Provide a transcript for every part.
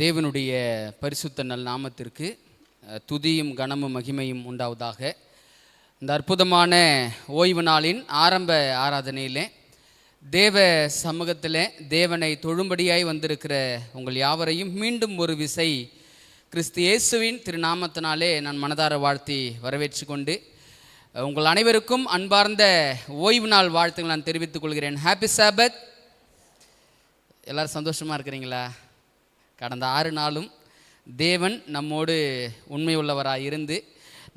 தேவனுடைய பரிசுத்த நல் நாமத்திற்கு துதியும் கனமும் மகிமையும் உண்டாவதாக. இந்த அற்புதமான ஓய்வு நாளின் ஆரம்ப ஆராதனையிலே தேவ சமூகத்தில் தேவனை தொழும்படியாய் வந்திருக்கிற உங்கள் யாவரையும் மீண்டும் ஒரு விசை கிறிஸ்து இயேசுவின் திருநாமத்தினாலே நான் மனதார வாழ்த்தி வரவேற்று கொண்டு உங்கள் அனைவருக்கும் அன்பார்ந்த ஓய்வு நாள் வாழ்த்துக்கள் நான் தெரிவித்துக் கொள்கிறேன். ஹாப்பி சாபத். எல்லோரும் சந்தோஷமாக இருக்கிறீங்களா? கடந்த 6 நாளும் தேவன் நம்மோடு உண்மை உள்ளவராக இருந்து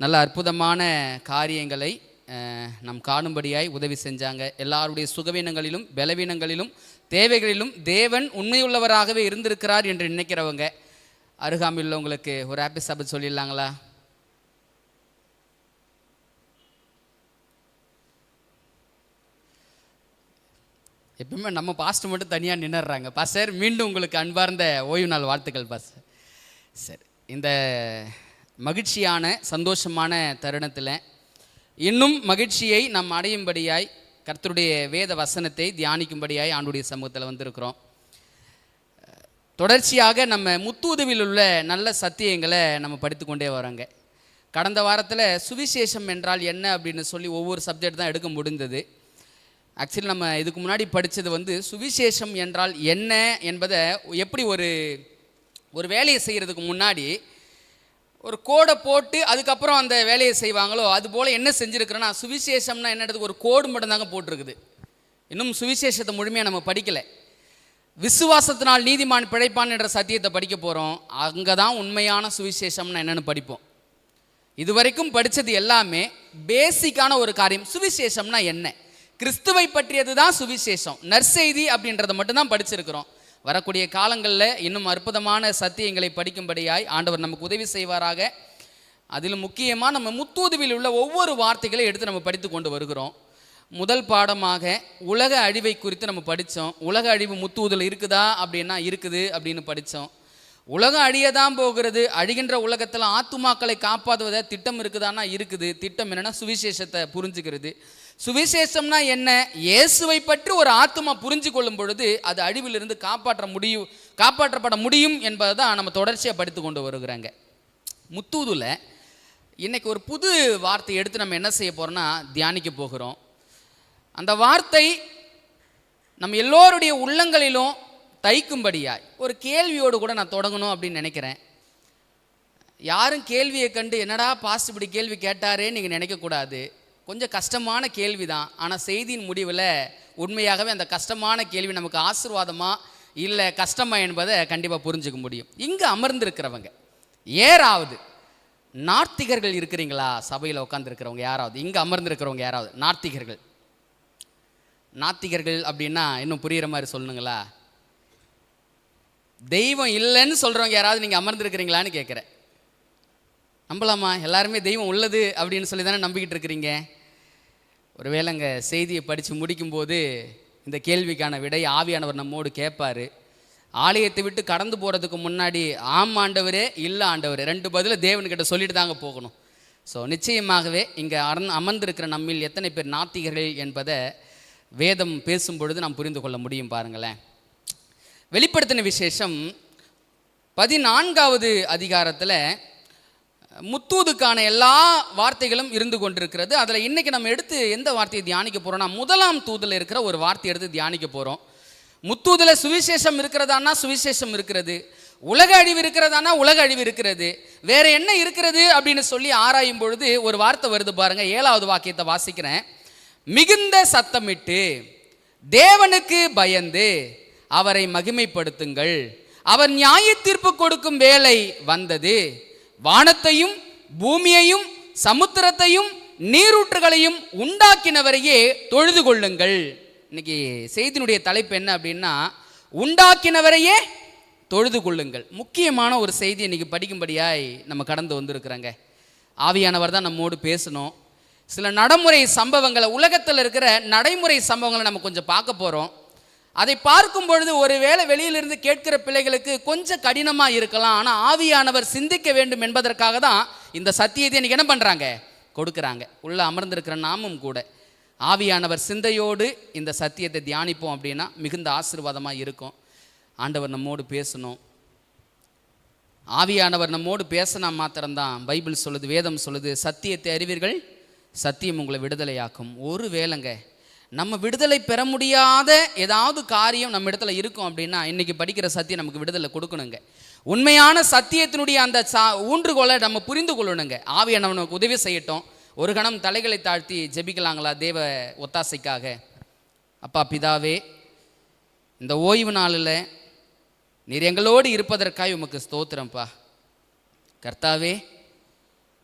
நல்ல அற்புதமான காரியங்களை நம் காணும்படியாய் உதவி செஞ்சாங்க. எல்லாருடைய சுகவீனங்களிலும் பலவீனங்களிலும் தேவைகளிலும் தேவன் உண்மையுள்ளவராகவே இருந்திருக்கிறார் என்று நினைக்கிறவங்க அருகாமையில் உள்ளவங்களுக்கு ஒரு ஹாப்பி சாபத் சொல்லிடலாங்களா? எப்பவுமே நம்ம பாஸ்டர் மட்டும் தனியாக நின்றுறாங்க. பாஸ்டர், மீண்டும் உங்களுக்கு அன்பார்ந்த ஓய்வு நாள் வாழ்த்துக்கள் பாஸ்டர். சரி, இந்த மகிழ்ச்சியான சந்தோஷமான தருணத்தில் இன்னும் மகிழ்ச்சியை நாம் அடையும்படியாய் கர்த்தருடைய வேத வசனத்தை தியானிக்கும்படியாய் ஆண்டுடைய சமூகத்தில் வந்திருக்கிறோம். தொடர்ச்சியாக நம்ம முத்தூதுவில் உள்ள நல்ல சத்தியங்களை நம்ம படித்துக்கொண்டே வரோங்க. கடந்த வாரத்தில் சுவிசேஷம் என்றால் என்ன அப்படின்னு சொல்லி ஒவ்வொரு சப்ஜெக்ட் தான் எடுக்க முடிந்தது. ஆக்சுவலி நம்ம இதுக்கு முன்னாடி படித்தது சுவிசேஷம் என்றால் என்ன என்பதை எப்படி ஒரு வேலையை செய்கிறதுக்கு முன்னாடி ஒரு கோடை போட்டு அதுக்கப்புறம் அந்த வேலையை செய்வாங்களோ அதுபோல் என்ன செஞ்சுருக்கிறோன்னா, சுவிசேஷம்னா என்னது ஒரு கோடு மட்டும்தாங்க போட்டிருக்குது. இன்னும் சுவிசேஷத்தை முழுமையாக நம்ம படிக்கலை. விசுவாசத்தினால் நீதிமான் பிழைப்பான் என்ற சத்தியத்தை படிக்க போகிறோம். அங்கே தான் உண்மையான சுவிசேஷம்னா என்னென்னு படிப்போம். இதுவரைக்கும் படித்தது எல்லாமே பேசிக்கான ஒரு காரியம். சுவிசேஷம்னா என்ன, கிறிஸ்துவை பற்றியது தான் சுவிசேஷம், நற்செய்தி அப்படின்றத மட்டும்தான் படிச்சிருக்கிறோம். வரக்கூடிய காலங்களில் இன்னும் அற்புதமான சத்தியங்களை படிக்கும்படியாய் ஆண்டவர் நமக்கு உதவி செய்வாராக. அதில் முக்கியமாக நம்ம முத்தூதுவில் உள்ள ஒவ்வொரு வார்த்தைகளை எடுத்து நம்ம படித்து கொண்டு வருகிறோம். முதல் பாடமாக உலக அழிவை குறித்து நம்ம படித்தோம். உலக அழிவு முத்தூதில் இருக்குதா அப்படின்னா இருக்குது அப்படின்னு படித்தோம். உலகம் அழியதான் போகிறது, அழிகின்ற உலகத்தில் ஆத்துமாக்களை காப்பாற்றுவத திட்டம் இருக்குதானா? இருக்குது. திட்டம் என்னென்னா சுவிசேஷத்தை புரிஞ்சுக்கிறது. சுவிசேஷம்னா என்ன, இயேசுவை பற்றி ஒரு ஆத்துமா புரிஞ்சு கொள்ளும் பொழுது அது அழிவிலிருந்து காப்பாற்றப்பட முடியும் என்பதை தான் நம்ம தொடர்ச்சியாக படித்து கொண்டு வருகிறாங்க. முத்தூதில் இன்னைக்கு ஒரு புது வார்த்தை எடுத்து நம்ம என்ன செய்ய போகிறோம்னா தியானிக்க போகிறோம். அந்த வார்த்தை நம்ம எல்லோருடைய உள்ளங்களிலும் தைக்கும்படியாய் ஒரு கேள்வியோடு கூட நான் தொடங்கணும் அப்படின்னு நினைக்கிறேன். யாரும் கேள்வியை கண்டு என்னடா பாஸ்ட் இப்படி கேள்வி கேட்டாரே நீங்கள் நினைக்கக்கூடாது. கொஞ்சம் கஷ்டமான கேள்வி தான். ஆனால் செய்தியின் முடிவில் உண்மையாகவே அந்த கஷ்டமான கேள்வி நமக்கு ஆசீர்வாதமா இல்லை கஷ்டமா என்பதை கண்டிப்பாக புரிஞ்சுக்க முடியும். இங்கே அமர்ந்திருக்கிறவங்க யாராவது நாத்திகர்கள் இருக்கிறீங்களா? சபையில் உட்காந்துருக்கிறவங்க யாராவது, இங்கே அமர்ந்திருக்கிறவங்க யாராவது நாத்திகர்கள்? நாத்திகர்கள் அப்படின்னா இன்னும் புரிகிற மாதிரி சொல்லணுங்களா? தெய்வம் இல்லைன்னு சொல்கிறவங்க யாராவது நீங்கள் அமர்ந்திருக்கிறீங்களான்னு கேட்குறேன். நம்பலாமா? எல்லாருமே தெய்வம் உள்ளது அப்படின்னு சொல்லி தானே நம்பிக்கிட்டு இருக்கிறீங்க. ஒருவேளை அங்கே செய்தியை படித்து முடிக்கும்போது இந்த கேள்விக்கான விடை ஆவியானவர் நம்மோடு கேட்பார். ஆலயத்தை விட்டு கடந்து போகிறதுக்கு முன்னாடி ஆம் ஆண்டவரே, இல்லை ஆண்டவரே, 2 பதில் தேவன்கிட்ட சொல்லிட்டு தாங்க போகணும். ஸோ நிச்சயமாகவே இங்கே அமர்ந்திருக்கிற நம்மில் எத்தனை பேர் நாத்திகர்கள் என்பதை வேதம் பேசும் பொழுது நாம் புரிந்து கொள்ள முடியும். பாருங்களேன், வெளிப்படுத்தின விசேஷம் 14வது அதிகாரத்தில் முத்தூதுக்கான எல்லா வார்த்தைகளும் இருந்து கொண்டிருக்கிறது. அதில் இன்றைக்கி நம்ம எடுத்து எந்த வார்த்தையை தியானிக்க போகிறோம்னா 1ஆம் தூதில் இருக்கிற ஒரு வார்த்தையை எடுத்து தியானிக்க போகிறோம். முத்தூதில் சுவிசேஷம் இருக்கிறதானா சுவிசேஷம் இருக்கிறது, உலக அழிவு இருக்கிறதானா உலக அழிவு இருக்கிறது, வேறு என்ன இருக்கிறது அப்படின்னு சொல்லி ஆராயும் பொழுது ஒரு வார்த்தை வருது பாருங்க. 7வது வாக்கியத்தை வாசிக்கிறேன். மிகுந்த சத்தமிட்டு தேவனுக்கு பயந்து அவரை மகிமைப்படுத்துங்கள், அவர் நியாய தீர்ப்பு கொடுக்கும் வேளை வந்தது, வானத்தையும் பூமியையும் சமுத்திரத்தையும் நீரூற்றுகளையும் உண்டாக்கினவரையே தொழுது கொள்ளுங்கள். இன்னைக்கு செய்தியினுடைய தலைப்பு என்ன அப்படின்னா உண்டாக்கினவரையே தொழுது கொள்ளுங்கள். முக்கியமான ஒரு செய்தி இன்னைக்கு படிக்கும்படியாய் நம்ம கடந்து வந்திருக்கிறோங்க. ஆவியானவர் தான் நம்மோடு பேசணும். சில நடைமுறை சம்பவங்களை, உலகத்தில் இருக்கிற நடைமுறை சம்பவங்களை நம்ம கொஞ்சம் பார்க்க போகிறோம். அதை பார்க்கும் பொழுது ஒருவேளை வெளியிலிருந்து கேட்கிற பிள்ளைகளுக்கு கொஞ்சம் கடினமாக இருக்கலாம். ஆனால் ஆவியானவர் சிந்திக்க வேண்டும் என்பதற்காக தான் இந்த சத்தியத்தை இன்னைக்கு என்ன பண்ணுறாங்க, கொடுக்குறாங்க. உள்ள அமர்ந்திருக்கிற நாமும் கூட ஆவியானவர் சிந்தையோடு இந்த சத்தியத்தை தியானிப்போம் அப்படின்னா மிகுந்த ஆசீர்வாதமாக இருக்கும். ஆண்டவர் நம்மோடு பேசணும். ஆவியானவர் நம்மோடு பேசினா மாத்திரம்தான் பைபிள் சொல்லுது, வேதம் சொல்லுது, சத்தியத்தை அறிவீர்கள், சத்தியம் உங்களை விடுதலையாக்கும். ஒரு வேளைங்க நம்ம விடுதலை பெற முடியாத ஏதாவது காரியம் நம்ம இடத்துல இருக்கும் அப்படின்னா இன்னைக்கு படிக்கிற சத்தியம் நமக்கு விடுதலை கொடுக்கணுங்க. உண்மையான சத்தியத்தினுடைய அந்த ஊன்றுகோலை நம்ம புரிந்து கொள்ளணுங்க. ஆவியானவர் நமக்கு உதவி செய்யட்டும். ஒரு கணம் தலைகளை தாழ்த்தி ஜெபிக்கலாங்களா தேவ ஒத்தாசைக்காக? அப்பா பிதாவே, இந்த ஓய்வு நாளில் நீர் எங்களோடு இருப்பதற்காக உமக்கு ஸ்தோத்திரம்ப்பா. கர்த்தாவே,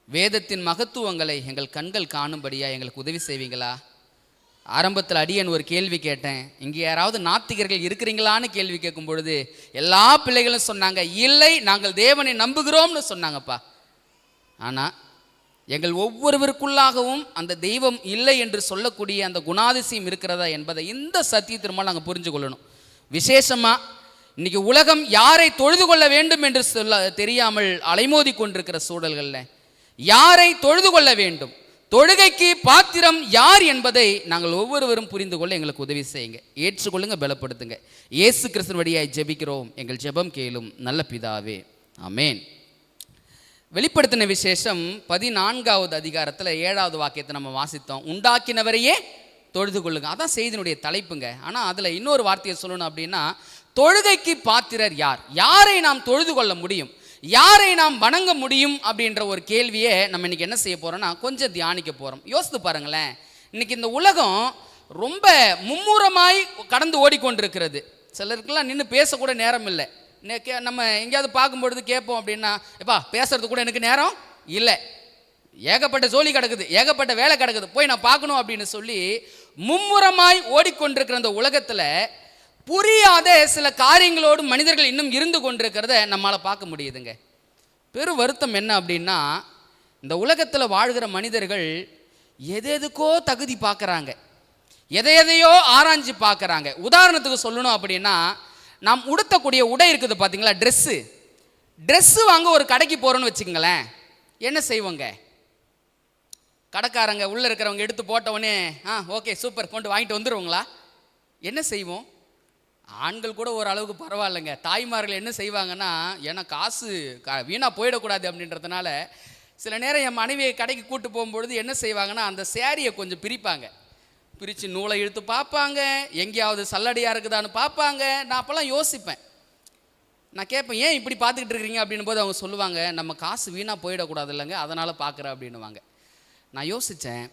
வேதத்தின் மகத்துவங்களை எங்கள் கண்கள் காணும்படியா எங்களுக்கு உதவி செய்வீங்களா? ஆரம்பத்தில் அடியன் ஒரு கேள்வி கேட்டேன், இங்கே யாராவது நாத்திகர்கள் இருக்கிறீங்களான்னு கேள்வி கேட்கும் பொழுது எல்லா பிள்ளைகளும் சொன்னாங்க, இல்லை நாங்கள் தேவனை நம்புகிறோம்னு சொன்னாங்கப்பா. ஆனால் எங்கள் ஒவ்வொருவருக்குள்ளாகவும் அந்த தெய்வம் இல்லை என்று சொல்லக்கூடிய அந்த குணாதிசயம் இருக்கிறதா என்பதை இந்த சத்தியத்திற்கு நாங்கள் புரிஞ்சு கொள்ளணும். விசேஷமாக இன்னைக்கு உலகம் யாரை தொழுது கொள்ள வேண்டும் என்று தெரியாமல் அலைமோதி கொண்டிருக்கிற சூழல்களில் யாரை தொழுது கொள்ள வேண்டும், தொழுகைக்கு பாத்திரம் யார் என்பதை நாங்கள் ஒவ்வொருவரும் புரிந்து கொள்ள எங்களுக்கு உதவி செய்யுங்க. ஏற்றுக்கொள்ளுங்க, பலப்படுத்துங்க. இயேசு கிறிஸ்து வழியாய் ஜெபிக்கிறோம் எங்கள் ஜெபம் கேளும் நல்ல பிதாவே, ஆமேன். வெளிப்படுத்தின விசேஷம் 14வது அதிகாரத்தில் 7வது வாக்கியத்தை நம்ம வாசித்தோம். உண்டாக்கினவரையே தொழுது கொள்ளுங்க, அதான் செய்தியினுடைய தலைப்புங்க. ஆனால் அதில் இன்னொரு வார்த்தையை சொல்லணும் அப்படின்னா, தொழுகைக்கு பாத்திரர் யார், யாரை நாம் தொழுது கொள்ள முடியும், யாரை நாம் வணங்க முடியும் அப்படின்ற ஒரு கேள்வியை நம்ம இன்னைக்கு என்ன செய்ய போறோம்னா கொஞ்சம் தியானிக்க போறோம். யோசித்து பாருங்களேன், இன்னைக்கு இந்த உலகம் ரொம்ப மும்முரமாய் கடந்து ஓடிக்கொண்டிருக்கிறது. சிலருக்கெல்லாம் நின்று பேசக்கூட நேரம் இல்லை. நம்ம எங்கேயாவது பார்க்கும்பொழுது கேட்போம் அப்படின்னா, எப்பா பேசுறது கூட எனக்கு நேரம் இல்லை, ஏகப்பட்ட ஜோலி கிடக்குது, ஏகப்பட்ட வேலை கிடக்குது, போய் நான் பார்க்கணும் அப்படின்னு சொல்லி மும்முரமாய் ஓடிக்கொண்டிருக்கிற அந்த உலகத்தில் புரியாத சில காரியங்களோடு மனிதர்கள் இன்னும் இருந்து கொண்டிருக்கிறத நம்மளால் பார்க்க முடியுதுங்க. பெரும் வருத்தம் என்ன அப்படின்னா, இந்த உலகத்தில் வாழ்கிற மனிதர்கள் எதுக்கோ தகுதி பார்க்குறாங்க, எதையோ ஆராய்ச்சி பார்க்குறாங்க. உதாரணத்துக்கு சொல்லணும் அப்படின்னா, நாம் உடுத்தக்கூடிய உடை இருக்குது பார்த்தீங்களா, ட்ரெஸ்ஸு வாங்க ஒரு கடைக்கு போகிறோன்னு வச்சுக்கங்களேன், என்ன செய்வோங்க? கடைக்காரங்க உள்ளே இருக்கிறவங்க எடுத்து போட்டவொடனே ஓகே சூப்பர் கொண்டு வாங்கிட்டு வந்துடுவோங்களா? என்ன செய்வோம்? ஆண்கள் கூட ஓரளவுக்கு பரவாயில்லைங்க. தாய்மார்கள் என்ன செய்வாங்கன்னா, ஏன்னா காசு வீணாக போயிடக்கூடாது அப்படின்றதுனால சில நேரம் என் மனைவியை கடைக்கு கூட்டு போகும்பொழுது என்ன செய்வாங்கன்னா, அந்த சேரீயை கொஞ்சம் பிரிப்பாங்க, பிரித்து நூலை இழுத்து பார்ப்பாங்க, எங்கேயாவது சல்லடியாக இருக்குதான்னு பார்ப்பாங்க. நான் அப்போல்லாம் யோசிப்பேன், நான் கேட்பேன், ஏன் இப்படி பார்த்துக்கிட்டு இருக்கிறீங்க அப்படின் போது அவங்க சொல்லுவாங்க, நம்ம காசு வீணாக போயிடக்கூடாது இல்லைங்க, அதனால் பார்க்குறேன் அப்படின்னுவாங்க. நான் யோசித்தேன்,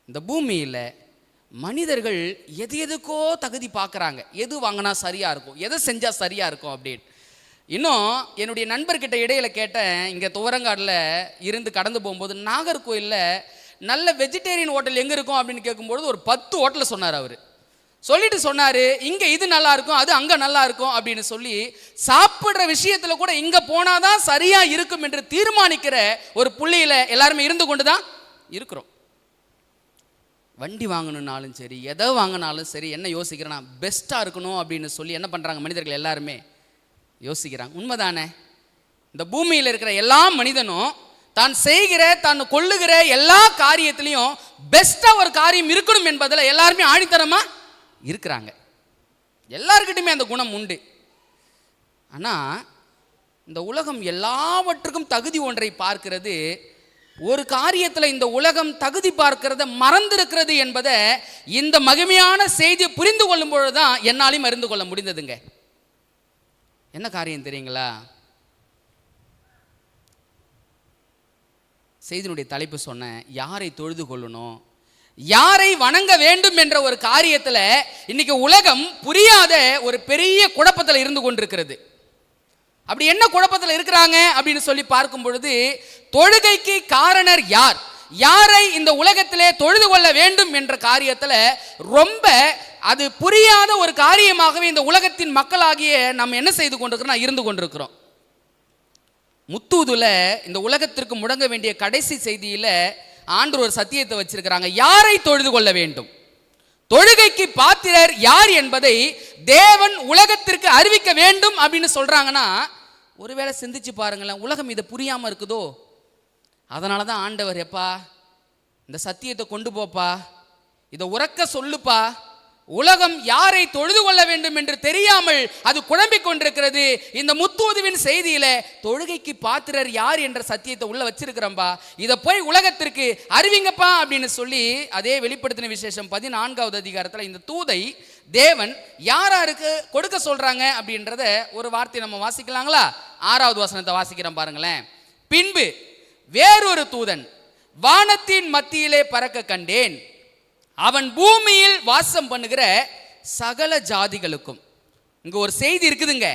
இந்த பூமியில் மனிதர்கள் எதுக்கோ தகுதி பார்க்குறாங்க, எது வாங்கினா சரியாக இருக்கும், எதை செஞ்சால் சரியாக இருக்கும் அப்படின்னு. இன்னும் என்னுடைய நண்பர்கிட்ட இடையில கேட்டேன், இங்கே துவரங்காடில் இருந்து கடந்து போகும்போது நாகர்கோயிலில் நல்ல வெஜிடேரியன் ஹோட்டல் எங்கே இருக்கும் அப்படின்னு கேட்கும்பொழுது ஒரு 10 ஹோட்டலை சொன்னார். அவர் சொல்லிட்டு சொன்னார், இங்கே இது நல்லா இருக்கும், அது அங்கே நல்லா இருக்கும் அப்படின்னு சொல்லி, சாப்பிட்ற விஷயத்தில் கூட இங்கே போனாதான் சரியாக இருக்கும் என்று தீர்மானிக்கிற ஒரு புள்ளியில் எல்லாருமே இருந்து கொண்டு தான் இருக்கிறோம். வண்டி வாங்கணுன்னாலும் சரி, எதை வாங்கினாலும் சரி, என்ன யோசிக்கிறேன்னா பெஸ்ட்டாக இருக்கணும் அப்படின்னு சொல்லி என்ன பண்ணுறாங்க மனிதர்கள் எல்லாருமே யோசிக்கிறாங்க. உண்மைதானே? இந்த பூமியில் இருக்கிற எல்லா மனிதனும் தான் செய்கிற தான் கொள்ளுகிற எல்லா காரியத்திலையும் பெஸ்ட்டாக ஒரு காரியம் இருக்கணும் என்பதில் எல்லாருமே ஆணித்தரமாக இருக்கிறாங்க. எல்லாருக்கிட்டையுமே அந்த குணம் உண்டு. ஆனால் இந்த உலகம் எல்லாவற்றுக்கும் தகுதி ஒன்றை பார்க்கிறது, ஒரு காரியத்தில் இந்த உலகம் தகுதி பார்க்கிறத மறந்திருக்கிறது என்பதை இந்த மகிமையான செய்தியை புரிந்து கொள்ளும் பொழுதுதான் என்னாலையும் அறிந்து கொள்ள முடிந்ததுங்க. என்ன காரியம் தெரியுங்களா? செய்தியினுடைய தலைப்பு சொன்னேன், யாரை தொழுது கொள்ளணும், யாரை வணங்க வேண்டும் என்ற ஒரு காரியத்தில் இன்னைக்கு உலகம் புரியாத ஒரு பெரிய குழப்பத்தில் இருந்து கொண்டிருக்கிறது. அப்படி என்ன குழப்பத்தில் இருக்கிறாங்க அப்படின்னு சொல்லி பார்க்கும் பொழுது, தொழுகைக்கு காரணர் யார், யாரை இந்த உலகத்திலே தொழுது கொள்ள வேண்டும் என்ற காரியத்தில் ரொம்ப அது புரியாத ஒரு காரியமாகவே இந்த உலகத்தின் மக்களாகிய நாம் என்ன செய்து கொண்டிருக்கிறோம், இருந்து கொண்டிருக்கிறோம். முத்தூதுல இந்த உலகத்திற்கு முடங்க வேண்டிய கடைசி செய்தியில ஆண்டவர் ஒரு சத்தியத்தை வச்சிருக்கிறாங்க. யாரை தொழுது கொள்ள வேண்டும், தொழுகைக்கு பாத்திரர் யார் என்பதை தேவன் உலகத்திற்கு அறிவிக்க வேண்டும் அப்படின்னு சொல்றாங்கன்னா, ஒருவேளை சிந்திச்சு பாருங்களேன், உலகம் இதை புரியாம இருக்குதோ? அதனால தான் ஆண்டவர், எப்பா இந்த சத்தியத்தை கொண்டு போப்பா, இதை உறக்க சொல்லுப்பா, உலகம் யாரை தொழுது கொள்ள வேண்டும் என்று தெரியாமல் அது குழம்பிக் கொண்டிருக்கிறது. இந்த முத்தூதுவின் செய்தியில தொழுகைக்கு பாத்திரர் யார் என்ற சத்தியத்தை உள்ள வச்சிருக்கிறம்பா, இதை போய் உலகத்திற்கு அறிவிங்கப்பா அப்படின்னு சொல்லி அதே வெளிப்படுத்தின விசேஷம் 14வது அதிகாரத்தில் இந்த தூதை தேவன் யாராருக்கு கொடுக்க சொல்றாங்க அப்படின்றத ஒரு வார்த்தை நம்ம வாசிக்கலாங்களா? 6வது வசனத்தை வாசிக்கிறோம் பாருங்களேன். பின்பு வேறொரு தூதன் வானத்தின் மத்தியிலே பறக்க கண்டேன். அவன் பூமியில் வாசம் பண்ணுகிற சகல ஜாதிகளுக்கும். இங்க ஒரு செய்தி இருக்குதுங்க.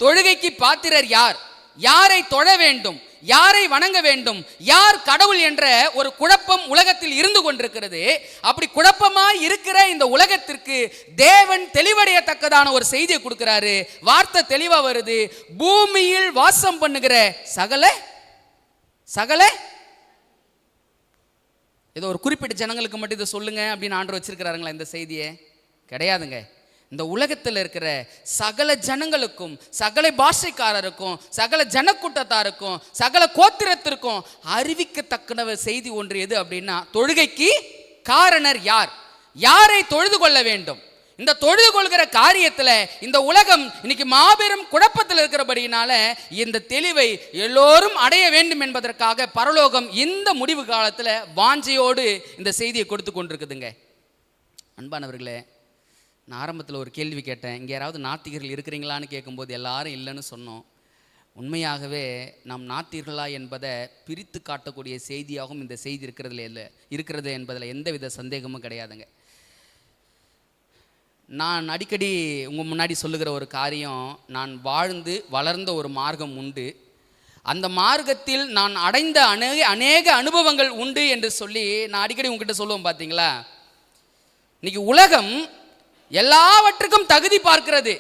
தொழுகைக்கு பாத்திரர் யார், யாரை தொழ வேண்டும், யாரை வணங்க வேண்டும், யார் கடவுள் என்ற ஒரு குழப்பம் உலகத்தில் இருந்து கொண்டிருக்கிறது. அப்படி குழப்பமாய் இருக்கிற இந்த உலகத்திற்கு தேவன் தெளிவடையத்தக்கதான ஒரு செய்தியை கொடுக்கிறாரு. வார்த்தை தெளிவா வருது. பூமியில் வாசம் பண்ணுகிற சகல சகல ஏதோ ஒரு குறிப்பிட்ட ஜனங்களுக்கு மட்டும் இதை சொல்லுங்க அப்படின்னு ஆண்டவர் வச்சிருக்கிறாருங்களா? இந்த செய்தியை கிடையாதுங்க. இந்த உலகத்தில் இருக்கிற சகல ஜனங்களுக்கும், சகல பாஷைக்காரருக்கும், சகல ஜனக்கூட்டத்தாருக்கும், சகல கோத்திரத்திற்கும் அறிவிக்கத்தக்க செய்தி ஒன்று எது அப்படின்னா, தொழுகைக்கு காரணர் யார், யாரை தொழுது கொள்ள வேண்டும். இந்த தொழுது கொள்கிற காரியத்தில் இந்த உலகம் இன்னைக்கு மாபெரும் குழப்பத்தில் இருக்கிறபடினால இந்த தெளிவை எல்லோரும் அடைய வேண்டும் என்பதற்காக பரலோகம் இந்த முடிவு காலத்தில் வாஞ்சையோடு இந்த செய்தியை கொடுத்து கொண்டிருக்குதுங்க. அன்பானவர்களே, நான் ஆரம்பத்தில் ஒரு கேள்வி கேட்டேன். இங்கே யாராவது நாத்திகர்கள் இருக்கிறீங்களான்னு கேட்கும்போது எல்லாரும் இல்லைன்னு சொன்னோம். உண்மையாகவே நாம் நாத்திகர்களா என்பதை பிரித்து காட்டக்கூடிய செய்தியாகவும் இந்த செய்தி இருக்கிறது என்பதில் எந்தவித சந்தேகமும் கிடையாதுங்க. நான் அடிக்கடி உங்கள் முன்னாடி சொல்லுகிற ஒரு காரியம், நான் வாழ்ந்து வளர்ந்த ஒரு மார்க்கம் உண்டு, அந்த மார்க்கத்தில் நான் அடைந்த அநேக அனுபவங்கள் உண்டு என்று சொல்லி நான் அடிக்கடி உங்ககிட்ட சொல்லுவேன். பார்த்தீங்களா, இன்னைக்கு உலகம் எல்லாவற்றுக்கும் தகுதி பார்க்கிறது.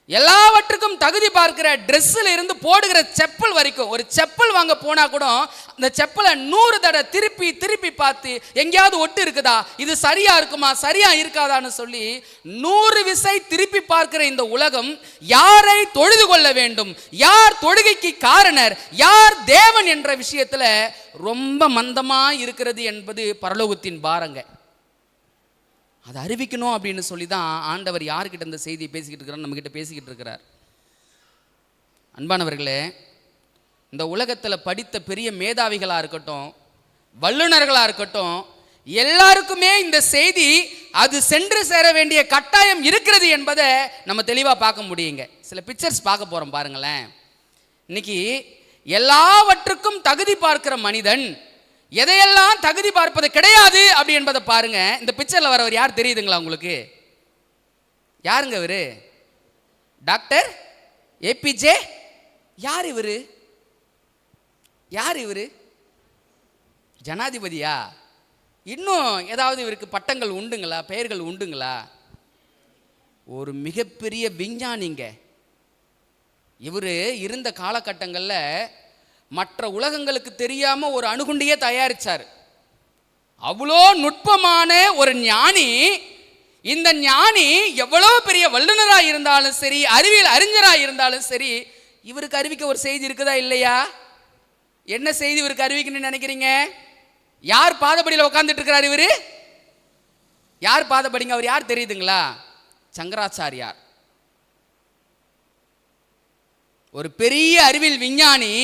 எல்லாவற்றுக்கும் தகுதி பார்க்கிற ட்ரெஸ்ஸில் இருந்து போடுகிற செப்பல் வரைக்கும். ஒரு செப்பல் வாங்க போனா கூட அந்த செப்பலை 100 தடவை திருப்பி திருப்பி பார்த்து எங்கேயாவது ஒட்டு இருக்குதா, இது சரியா இருக்குமா, சரியா இருக்காதான்னு சொல்லி 100 விசை திருப்பி பார்க்கிற இந்த உலகம் யாரை தொழுது கொள்ள வேண்டும், யார் தொழுகைக்கு காரணர், யார் தேவன் என்ற விஷயத்துல ரொம்ப மந்தமா இருக்கிறது என்பது பரலோகத்தின் பாரங்க. அதை அறிவிக்கணும் அப்படின்னு சொல்லி தான் ஆண்டவர் யார்கிட்ட இந்த செய்தியை பேசிக்கிட்டு இருக்கிறார், நம்ம கிட்ட பேசிக்கிட்டு இருக்கிறார். அன்பானவர்களே, இந்த உலகத்தில் படித்த பெரிய மேதாவிகளாக இருக்கட்டும், வல்லுநர்களாக இருக்கட்டும், எல்லாருக்குமே இந்த செய்தி அது சென்று சேர வேண்டிய கட்டாயம் இருக்கிறது என்பதை நம்ம தெளிவாக பார்க்க முடியுங்க. சில பிக்சர்ஸ் பார்க்க போகிறோம் பாருங்களேன். இன்னைக்கு எல்லாவற்றுக்கும் தகுதி பார்க்கிற மனிதன் எதையெல்லாம் தகுதி பார்ப்பது கிடையாது அப்படி என்பதை பாருங்க. இந்த பிக்சர்ல வரவர் யார் தெரியுதுங்களா உங்களுக்கு? யாருங்க இவரு? Doctor APJ. யார் இவரு? யார் இவரு? ஜனாதிபதியா? இன்னும் ஏதாவது இவருக்கு பட்டங்கள் உண்டுங்களா, பெயர்கள் உண்டுங்களா? ஒரு மிகப்பெரிய விஞ்ஞானிங்க இவரு. இருந்த காலகட்டங்களில் மற்ற உலகங்களுக்கு தெரியாம ஒரு அணுகுண்டியே தயாரிச்சார். அவ்வளோ நுட்பமான ஒரு ஞானி. இந்த ஞானி எவ்வளவு பெரிய வல்லுநராக இருந்தாலும் சரி, அறிவியல் அறிஞராக இருந்தாலும் சரி, இவருக்கு அறிவிக்க ஒரு செய்தி இருக்குதா இல்லையா? என்ன செய்தி இவருக்கு அறிவிக்கணும்னு நினைக்கிறீங்க? யார் பாதபடியில் உட்கார்ந்துட்டு இருக்கிறார் இவரு? யார் பாதபடிங்க? அவர் யார் தெரியுதுங்களா? சங்கராச்சாரியார். ஒரு பெரிய அறிவியல் விஞ்ஞானி,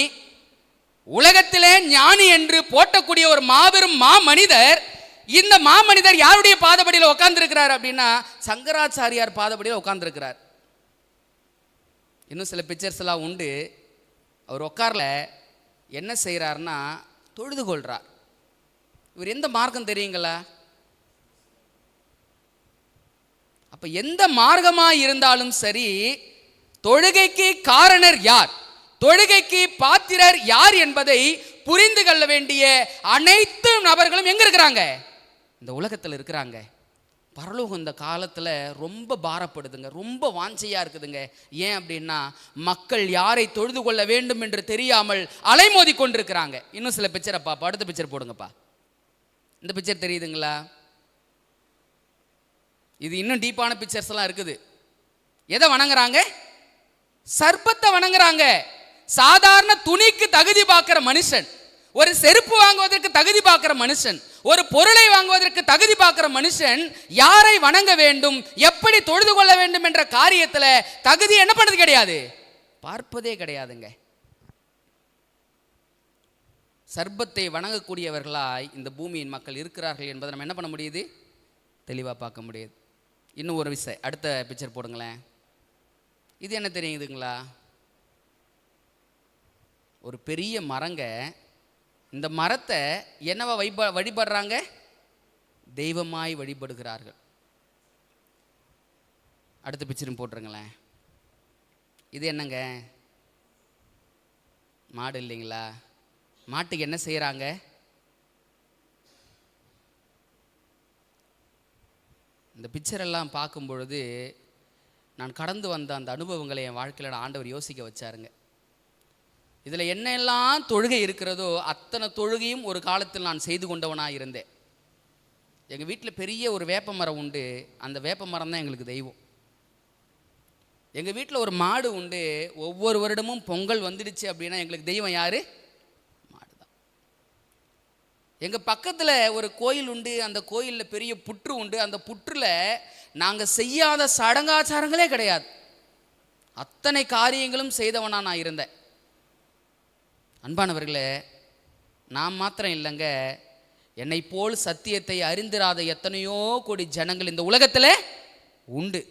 உலகத்திலே ஞானி என்று போட்டக்கூடிய ஒரு மாபெரும் மாமனிதர். இந்த மாமனிதர் யாருடைய பாதபடியில் உட்கார்ந்து இருக்கிறார் அப்படின்னா, சங்கராச்சாரியார் பாதபடியில் உட்கார்ந்து இருக்கிறார். இன்னும் சில பிக்சர்ஸ் எல்லாம் உண்டு. அவர் உட்கார்ல என்ன செய்யறாருன்னா, தொழுது கொள்றார். இவர் எந்த மார்க்கம் தெரியுங்களா? அப்ப எந்த மார்க்கமா இருந்தாலும் சரி, தொழுகைக்கு காரணர் யார், தொழுகைக்கு பாத்திரர் யார் என்பதை புரிந்து கொள்ள வேண்டிய அனைத்து நபர்களும் எங்க இருக்கிறாங்க? இந்த உலகத்தில் இருக்கிறாங்க. பரலோகம் இந்த காலத்தில் ரொம்ப பாரப்படுதுங்க, ரொம்ப வாஞ்சையா இருக்குதுங்க. ஏன் அப்படின்னா, மக்கள் யாரை தொழுது கொள்ள வேண்டும் என்று தெரியாமல் அலைமோதி கொண்டிருக்கிறாங்க. இன்னும் சில பிக்சரை பாப்பா, அடுத்த பிக்சர் போடுங்கப்பா. இந்த பிக்சர் தெரியுதுங்களா? இது இன்னும் டீப்பான பிக்சர்ஸ் எல்லாம் இருக்குது. எதை வணங்குறாங்க? சர்ப்பத்தை வணங்குறாங்க. சாதாரண துணிக்கு தகுதி பார்க்கிற மனுஷன், ஒரு செருப்பு வாங்குவதற்கு தகுதி பார்க்கிற மனுஷன், ஒரு பொருளை வாங்குவதற்கு தகுதி பார்க்கிற மனுஷன் யாரை வணங்க வேண்டும், எப்படி தொழுது கொள்ள வேண்டும் என்ற காரியத்துல தகுதி என்ன பண்ணது கிடையாது, பார்ப்பதே கிடையாதுங்க. சர்ப்பத்தை வணங்கக்கூடியவர்களாய் இந்த பூமியின் மக்கள் இருக்கிறார்கள் என்பதை நம்ம என்ன பண்ண முடியுது, தெளிவாக பார்க்க முடியுது. இன்னும் ஒரு விஷயம், அடுத்த பிக்சர் போடுங்களேன். இது என்ன தெரியுதுங்களா, ஒரு பெரிய மரங்க. இந்த மரத்தை என்னவா வழிபடுறாங்க, தெய்வமாய் வழிபடுகிறார்கள். அடுத்த பிக்சரும் போட்டுருங்களேன். இது என்னங்க, மாடு இல்லைங்களா, மாட்டுக்கு என்ன செய்கிறாங்க, இந்த பிக்சரெல்லாம் பார்க்கும் பொழுது நான் கடந்து வந்த அந்த அனுபவங்களை என் வாழ்க்கையில் ஆண்டவர் யோசிக்க வச்சாருங்க. இதில் என்னெல்லாம் தொழுகை இருக்கிறதோ அத்தனை தொழுகையும் ஒரு காலத்தில் நான் செய்து கொண்டவனாக இருந்தேன். எங்கள் வீட்டில் பெரிய ஒரு வேப்ப மரம் உண்டு, அந்த வேப்ப மரம் தான் எங்களுக்கு தெய்வம். எங்கள் வீட்டில் ஒரு மாடு உண்டு, ஒவ்வொரு வருடமும் பொங்கல் வந்துடுச்சு அப்படின்னா எங்களுக்கு தெய்வம் யார், மாடு தான். எங்கள் பக்கத்தில் ஒரு கோயில் உண்டு, அந்த கோயிலில் பெரிய புற்று உண்டு, அந்த புற்றில் நாங்கள் செய்யாத சடங்காச்சாரங்களே கிடையாது, அத்தனை காரியங்களும் செய்தவனாக நான் இருந்தேன். அன்பானவர்களே, நான் மாத்திரம் இல்லைங்க, என்னை போல் சத்தியத்தை அறிந்திராத எத்தனையோ கோடி ஜனங்கள் இந்த உலகத்தில் உண்டு.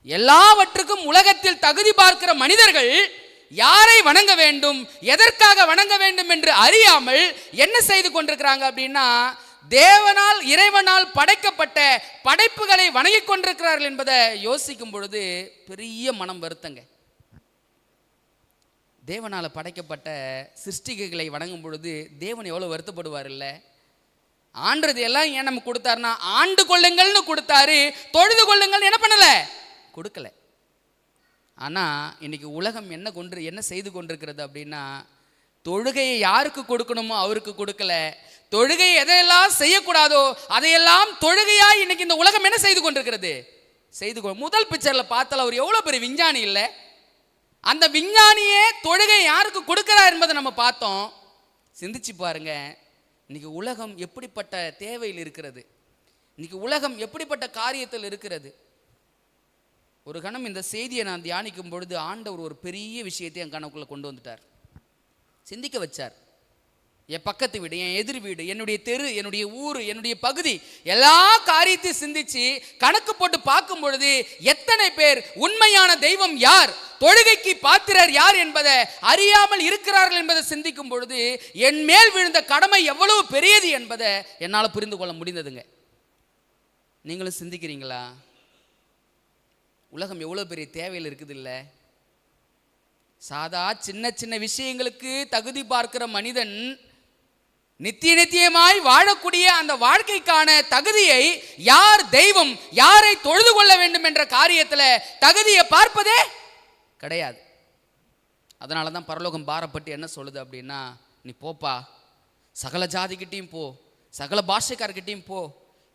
எல்லாவற்றுக்கும் உலகத்தில் தகுதி பார்க்கிற மனிதர்கள் யாரை வணங்க வேண்டும், எதற்காக வணங்க வேண்டும் என்று அறியாமல் என்ன செய்து கொண்டிருக்கிறாங்க அப்படின்னா, தேவனால் இறைவனால் படைக்கப்பட்ட படைப்புகளை வணங்கி கொண்டிருக்கிறார்கள் என்பதை யோசிக்கும் பொழுது பெரிய மனம் வருத்தங்க. தேவனால் படைக்கப்பட்ட சிருஷ்டிகைகளை வணங்கும் பொழுது தேவன் எவ்வளோ வருத்தப்படுவார் இல்லை. ஆண்டது எல்லாம் ஏன் நமக்கு கொடுத்தாருன்னா, ஆண்டு கொள்ளுங்கள்னு கொடுத்தாரு, தொழுது கொள்ளுங்கள் என்ன பண்ணலை, கொடுக்கல. ஆனால் இன்னைக்கு உலகம் என்ன செய்து கொண்டிருக்கிறது அப்படின்னா, தொழுகையை யாருக்கு கொடுக்கணுமோ அவருக்கு கொடுக்கல, தொழுகை எதையெல்லாம் செய்யக்கூடாதோ அதையெல்லாம் தொழுகையாய் இன்னைக்கு இந்த உலகம் என்ன செய்து கொண்டிருக்கிறது, முதல் பிக்சரில் பார்த்தால் அவர் எவ்வளோ பெரிய விஞ்ஞானி இல்லை, அந்த விஞ்ஞானியே தொழுகை யாருக்கு கொடுக்கிறார் என்பதை நம்ம பார்த்தோம். சிந்திச்சு பாருங்க, இன்னைக்கு உலகம் எப்படிப்பட்ட தேவையில் இருக்கிறது, இன்னைக்கு உலகம் எப்படிப்பட்ட காரியத்தில் இருக்கிறது. ஒரு கணம் இந்த செய்தியை நான் தியானிக்கும் பொழுது ஆண்டவர் ஒரு பெரிய விஷயத்தை என் கணக்குள்ள கொண்டு வந்துட்டார், சிந்திக்க வச்சார். என் பக்கத்து வீடு, என் எதிர் வீடு, என்னுடைய தெரு, என்னுடைய ஊர், என்னுடைய பகுதி, எல்லா காரியத்தையும் சிந்திச்சு கணக்கு போட்டு பார்க்கும் பொழுது எத்தனை பேர் உண்மையான தெய்வம் யார், தொழுகைக்கு பாத்திரர் யார் என்பதை அறியாமல் இருக்கிறார்கள் என்பதை சிந்திக்கும் பொழுது என் மேல் விழுந்த கடமை எவ்வளவு பெரியது என்பதை என்னால் புரிந்து கொள்ள முடிந்ததுங்க. நீங்களும் சிந்திக்கிறீங்களா? உலகம் எவ்வளோ பெரிய தேவையில் இருக்குது இல்லை. சாதா சின்ன சின்ன விஷயங்களுக்கு தகுதி பார்க்கிற மனிதன் நித்தியமாய் வாழக்கூடிய அந்த வாழ்க்கைக்கான தகுதியை யார் தெய்வம், யாரை தொழுது கொள்ள வேண்டும் என்ற காரியத்தில் தகுதியை பார்ப்பதே கிடையாது. அதனால தான் பரலோகம் பாரப்பட்டு என்ன சொல்லுது அப்படின்னா, நீ போப்பா, சகல ஜாதிக்கிட்டையும் போ, சகல பாஷைக்காரர்கிட்டையும் போ,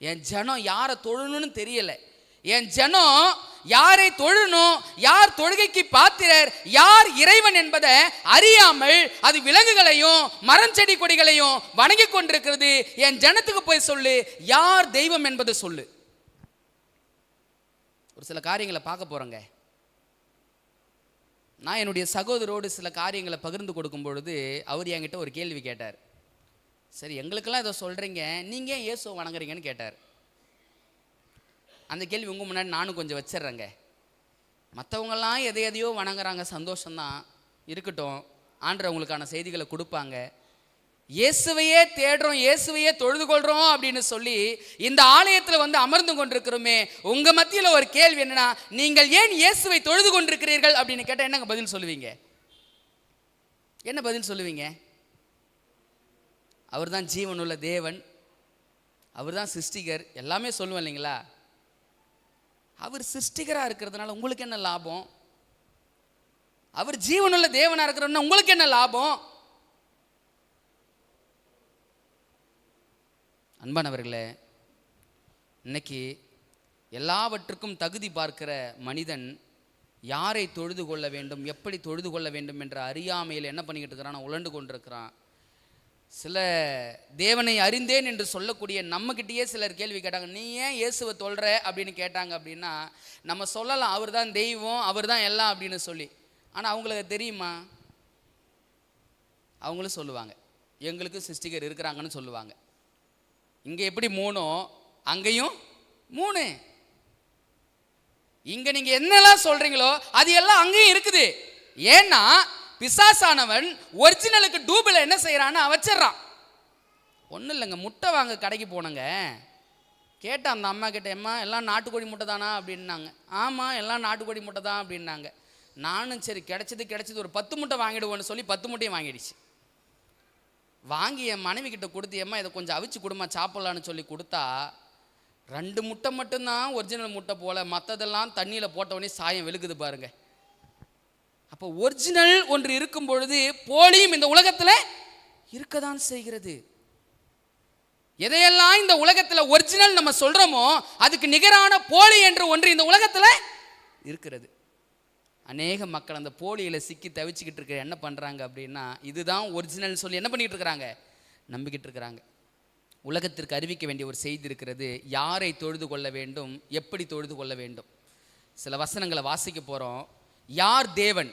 என் ஜனம் யாரை தொழணும்னு தெரியலை, என் ஜனம் யாரை தொழணும், யார் தொழுகைக்கு பாத்திரர், யார் இறைவன் என்பதை அறியாமல் அது விலங்குகளையும் மரம் செடி கொடிகளையும் வணங்கி கொண்டிருக்கிறது. என் ஜனத்துக்கு போய் சொல்லு, யார் தெய்வம் என்பதை சொல்லு. ஒரு சில காரியங்களை பார்க்க போறேங்க. நான் என்னுடைய சகோதரோடு சில காரியங்களை பகிர்ந்து கொடுக்கும் பொழுது அவர் என்கிட்ட ஒரு கேள்வி கேட்டார். சரி, எங்களுக்கெல்லாம் இதை சொல்றீங்க, நீங்க ஏன் இயேசுவை வணங்குறீங்கன்னு கேட்டார். அந்த கேள்வி உங்கள் முன்னாடி நானும் கொஞ்சம் வச்சிட்றேங்க. மற்றவங்கெல்லாம் எதையோ வணங்குறாங்க, சந்தோஷம்தான், இருக்கட்டும், ஆண்டவர் அவங்களுக்கான செய்திகளை கொடுப்பாங்க. இயேசுவையே தேடுறோம், இயேசுவையே தொழுது கொள்கிறோம் அப்படின்னு சொல்லி இந்த ஆலயத்தில் வந்து அமர்ந்து கொண்டிருக்கிறோமே, உங்கள் மத்தியில் ஒரு கேள்வி என்னன்னா, நீங்கள் ஏன் இயேசுவை தொழுது கொண்டிருக்கிறீர்கள் அப்படின்னு கேட்டால் என்னங்க பதில் சொல்லுவீங்க? என்ன பதில் சொல்லுவீங்க? அவர் தான் ஜீவனுள்ள தேவன், அவர் தான் சிருஷ்டிகர், எல்லாமே சொல்லுவோம் இல்லைங்களா? அவர் சிருஷ்டிகராக இருக்கிறதுனால உங்களுக்கு என்ன லாபம்? அவர் ஜீவனுள்ள தேவனாக இருக்கிறதுனா உங்களுக்கு என்ன லாபம்? அன்பானவர்களே, இன்னைக்கு எல்லாவற்றுக்கும் தகுதி பார்க்கிற மனிதன் யாரை தொழுது கொள்ள வேண்டும், எப்படி தொழுது கொள்ள வேண்டும் என்ற அறியாமையில் என்ன பண்ணிக்கிட்டு இருக்கிறான், உழண்டு கொண்டிருக்கிறான். சில தேவனை அறிந்தேன் என்று சொல்லக்கூடிய நம்மக்கிட்டேயே சிலர் கேள்வி கேட்டாங்க, நீ ஏன் இயேசுவை தொல்ற அப்படின்னு கேட்டாங்க. அப்படின்னா நம்ம சொல்லலாம் அவர் தான் தெய்வம், அவர் தான் எல்லாம் அப்படின்னு சொல்லி. ஆனால் அவங்களுக்கு தெரியுமா? அவங்களும் சொல்லுவாங்க எங்களுக்கு சிருஷ்டிகர் இருக்கிறாங்கன்னு சொல்லுவாங்க. இங்கே எப்படி 3 அங்கேயும் 3. இங்க நீங்க என்னெல்லாம் சொல்றீங்களோ அது எல்லாம் அங்கேயும் இருக்குது. ஏன்னா பிசாசானவன் ஒரிஜினலுக்கு டூபில் என்ன செய்யறான்னு வச்சிடறான். ஒன்றும் இல்லைங்க, முட்டை வாங்க கடைக்கு போனங்க, கேட்டான் அந்த அம்மா கிட்ட, அம்மா எல்லாம் நாட்டுக்கோழி முட்டை தானா அப்படின்னாங்க. ஆமாம் எல்லாம் நாட்டுக்கோழி முட்டை தான் அப்படின்னாங்க. நானும் சரி கிடைச்சது ஒரு 10 முட்டை வாங்கிடுவோன்னு சொல்லி 10 முட்டையும் வாங்கிடுச்சு. வாங்கி என் மனைவி கிட்ட கொடுத்து, அம்மா இதை கொஞ்சம் அவிச்சு கொடுமா சாப்பிடலான்னு சொல்லி கொடுத்தா 2 முட்டை மட்டும்தான் ஒரிஜினல் முட்டை போல, மற்றதெல்லாம் தண்ணியில் போட்டவொடனே சாயம் வெளுக்குது பாருங்க. அப்போ ஒரிஜினல் ஒன்று இருக்கும் பொழுது போலியும் இந்த உலகத்தில் இருக்கதான் செய்கிறது. எதையெல்லாம் இந்த உலகத்தில் ஒரிஜினல் நம்ம சொல்றோமோ அதுக்கு நிகரான போலி என்று ஒன்று இந்த உலகத்தில் இருக்கிறது. அநேக மக்கள் அந்த போலியில சிக்கி தவிச்சுக்கிட்டு இருக்க என்ன பண்றாங்க அப்படின்னா, இதுதான் ஒரிஜினல் சொல்லி என்ன பண்ணிட்டு இருக்கிறாங்க, நம்பிக்கிட்டு இருக்கிறாங்க. உலகத்திற்கு அறிவிக்க வேண்டிய ஒரு செய்தி இருக்கிறது. யாரை தொழுது கொள்ள வேண்டும், எப்படி தொழுது கொள்ள வேண்டும். சில வசனங்களை வாசிக்க போறோம். யார் தேவன்,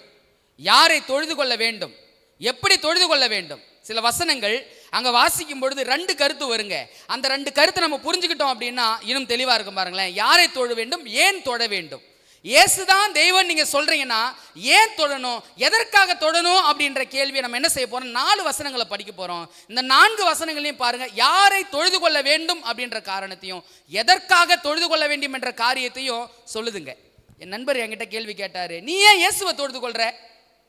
யாரை தொழுது கொள்ள வேண்டும், எப்படி தொழுது கொள்ள வேண்டும். சில வசனங்கள் அங்க வாசிக்கும் பொழுது 2 கருத்து வருங்க. அந்த 2 கருத்தை நம்ம புரிஞ்சுக்கிட்டோம் அப்படின்னா இன்னும் தெளிவா இருக்கும். பாருங்களேன், யாரை தொழ வேண்டும், ஏன் தொழ வேண்டும். இயேசுதான் தெய்வம் நீங்க சொல்றீங்கன்னா ஏன் தொழணும், எதற்காக தொழணும் அப்படின்ற கேள்வியை நம்ம என்ன செய்ய போறோம், 4 வசனங்களை படிக்க போறோம். இந்த 4 வசனங்களையும் பாருங்க, யாரை தொழுது கொள்ள வேண்டும் அப்படின்ற காரணத்தையும் எதற்காக தொழுது கொள்ள வேண்டும் என்ற காரியத்தையும் சொல்லுதுங்க. என் நண்பர் என்கிட்ட கேள்வி கேட்டாரு, நீ ஏன் இயேசுவை தொழுது கொள்ற,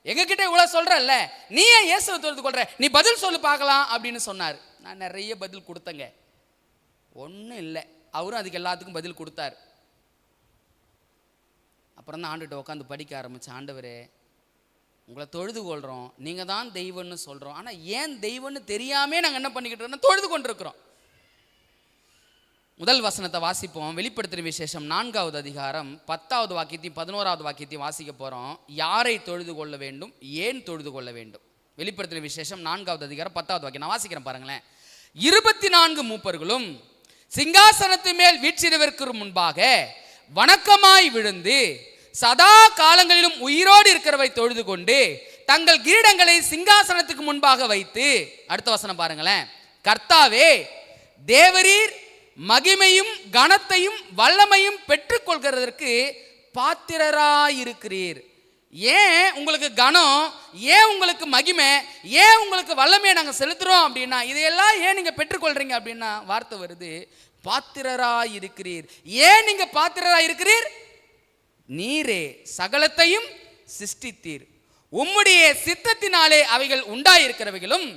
எங்ககிட்ட இவ்வளவு சொல்றல்ல, நீ ஏன் இயேசுவை தொழுது கொள்ற, நீ பதில் சொல்லு பார்க்கலாம் அப்படின்னு சொன்னார். நான் நிறைய பதில் கொடுத்தங்க, ஒன்றும் இல்லை. அவரும் அதுக்கு எல்லாத்துக்கும் பதில் கொடுத்தாரு. அப்புறம் தான் ஆண்டுகிட்ட உட்காந்து படிக்க ஆரம்பித்தேன். ஆண்டவரே உங்களை தொழுது கொள்கிறோம், நீங்கள் தான் தெய்வம்னு சொல்கிறோம், ஆனால் ஏன் தெய்வம்னு தெரியாமே நாங்கள் என்ன பண்ணிக்கிட்டு இருக்கோம், தொழுது கொண்டிருக்கிறோம். முதல் வசனத்தை வாசிப்போம். வெளிப்படுத்தின விசேஷம் 4வது அதிகாரம் 10வது வாக்கியத்தையும் 11வது வாக்கியத்தையும் வாசிக்க போகிறோம். யாரை தொழுது கொள்ள வேண்டும், ஏன் தொழுது கொள்ள வேண்டும். வெளிப்படுத்தின விசேஷம் 4வது அதிகாரம் 10வது வாக்கியம் நான் வாசிக்கிறேன் பாருங்களேன். 24 மூப்பர்களும் சிங்காசனத்து மேல் வீற்றிருவதற்கு முன்பாக வணக்கமாய் விழுந்து சதா காலங்களிலும் உயிரோடு இருக்கிறவை தொழுது கொண்டு தங்கள் கிரீடங்களை சிங்காசனத்துக்கு முன்பாக வைத்து, அடுத்த வசனம் பாருங்களேன், கர்த்தாவே தேவரீர் மகிமையும் கனத்தையும் வல்லமையும் பெற்றுக்கொள்கிறதற்கு பாத்திரராயிருக்கிறீர். ஏன் உங்களுக்கு கனம், ஏன் உங்களுக்கு மகிமை, ஏன் உங்களுக்கு வல்லமையை நாங்கள் செலுத்துறோம் அப்படின்னா, இதையெல்லாம் ஏன் நீங்க பெற்றுக்கொள்றீங்க அப்படின்னா வார்த்தை வருது, பாத்திரராயிருக்கிறீர். ஏன் நீங்க பாத்திரராயிருக்கிறீர், நீரே சகலத்தையும் சிருஷ்டித்தீர், உம்முடைய சித்தத்தினாலே அவைகள் உண்டாயிருக்கிறவைகளும்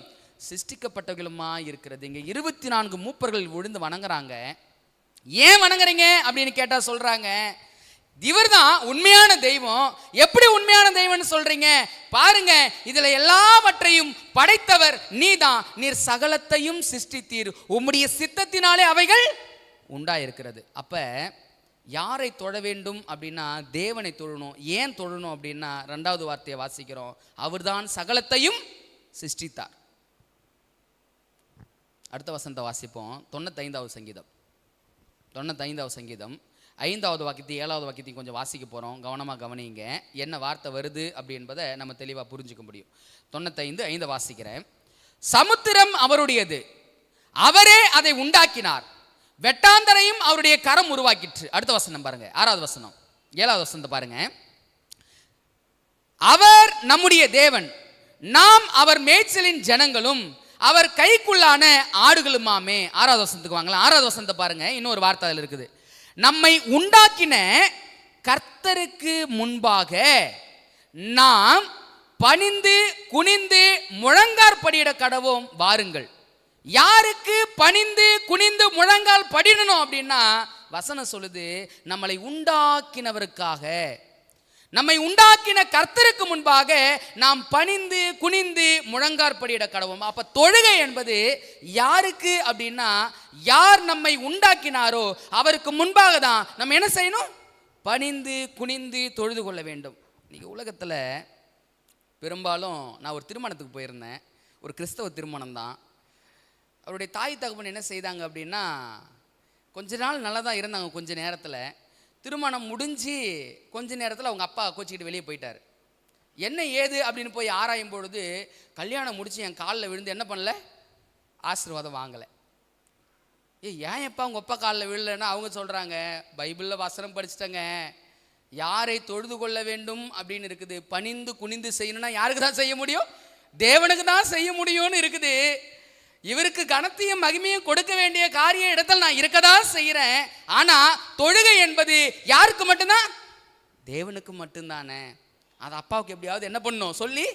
சிருஷ்டிக்கப்பட்டவர்களுமா இருக்கிறது. இங்க 24 மூப்பர்கள் விழுந்து வணங்குறாங்க. ஏன் வணங்குறீங்க அப்படின்னு கேட்டா சொல்றாங்க, இவர் தான் உண்மையான தெய்வம். எப்படி உண்மையான தெய்வம்னு சொல்றீங்க, பாருங்க இதுல எல்லாவற்றையும் படைத்தவர் நீதான், நீர் சகலத்தையும் சிருஷ்டித்தீர், உம்முடைய சித்தத்தினாலே அவைகள் உண்டாயிருக்கிறது. அப்ப யாரை தொழ வேண்டும் அப்படின்னா தேவனை தொழணும். ஏன் தொழணும் அப்படின்னா 2வது வார்த்தையை வாசிக்கிறோம், அவர்தான் சகலத்தையும் சிருஷ்டித்தார். அடுத்த வசனத்தை வாசிப்போம். 95வது சங்கீதம் 95வது சங்கீதம் 5வது வாக்கியத்தையும் 7வது வாக்கியத்தையும் கொஞ்சம் வாசிக்க போகிறோம். கவனமாக கவனிங்க, என்ன வார்த்தை வருது அப்படி என்பதை நம்ம தெளிவாக புரிஞ்சுக்க முடியும். 95:5 வாசிக்கிறேன். சமுத்திரம் அவருடையது, அவரே அதை உண்டாக்கினார், வெட்டாந்தரையும் அவருடைய கரம் உருவாக்கிற்று. அடுத்த வசனம் பாருங்க, 6வது வசனம் 7வது வசனத்தை பாருங்க. அவர் நம்முடைய தேவன், நாம் அவர் மேய்ச்சலின் ஜனங்களும் அவர் கைக்குள்ளான ஆடுகளுமாமே. 6வது வசனத்துக்கு வாங்கலாம். 6வது வசனத்தை பாருங்க, இன்னொரு வார்த்தை அதில் இருக்குது. நம்மை உண்டாக்கின கர்த்தருக்கு முன்பாக நாம் பணிந்து குனிந்து முழங்கார் படியிட கடவோம் வாருங்கள். யாருக்கு பணிந்து குனிந்து முழங்கால் படிடணும் அப்படின்னா வசனம் சொல்லுது, நம்மளை உண்டாக்கினவருக்காக, நம்மை உண்டாக்கின கர்த்தருக்கு முன்பாக நாம் பணிந்து குனிந்து முழங்கார் படியிட கடவோம். அப்ப தொழுகை என்பது யாருக்கு அப்படின்னா, யார் நம்மை உண்டாக்கினாரோ அவருக்கு முன்பாக தான் நம்ம என்ன செய்யணும், பணிந்து குனிந்து தொழுது கொள்ள வேண்டும். இன்னைக்கு உலகத்தில் பெரும்பாலும் நான் ஒரு திருமணத்துக்கு போயிருந்தேன், ஒரு கிறிஸ்தவ திருமணம் தான். அவருடைய தாய் தகப்பன் என்ன செய்தாங்க அப்படின்னா, கொஞ்ச நாள் நல்லா தான் இருந்தாங்க. கொஞ்ச நேரத்தில் திருமணம் முடிஞ்சு கொஞ்ச நேரத்தில் அவங்க அப்பா கோச்சிக்கிட்டு வெளியே போயிட்டார். என்ன ஏது அப்படின்னு போய் ஆராயும் பொழுது, கல்யாணம் முடிச்சு என் காலில் விழுந்து என்ன பண்ணல, ஆசீர்வாதம் வாங்கலை. ஏன் எப்பா உங்கள் அப்பா காலில் விழலைன்னா அவங்க சொல்கிறாங்க, பைபிளில் வசனம் படிச்சுட்டங்க, யாரை தொழுது கொள்ள வேண்டும் அப்படின்னு இருக்குது. பணிந்து குனிந்து செய்யணும்னா யாருக்கு தான் செய்ய முடியும்? தேவனுக்கு தான் செய்ய முடியும்னு இருக்குது. இவருக்கு கனத்தையும் மகிமையும் கொடுக்க வேண்டிய காரிய இடத்தில் நான் இருக்கதான் செய்கிறேன். ஆனால் தொழுகை என்பது யாருக்கு மட்டும்தான்? தேவனுக்கு மட்டும்தானே. அது அப்பாவுக்கு எப்படியாவது என்ன பண்ணணும் சொல்லி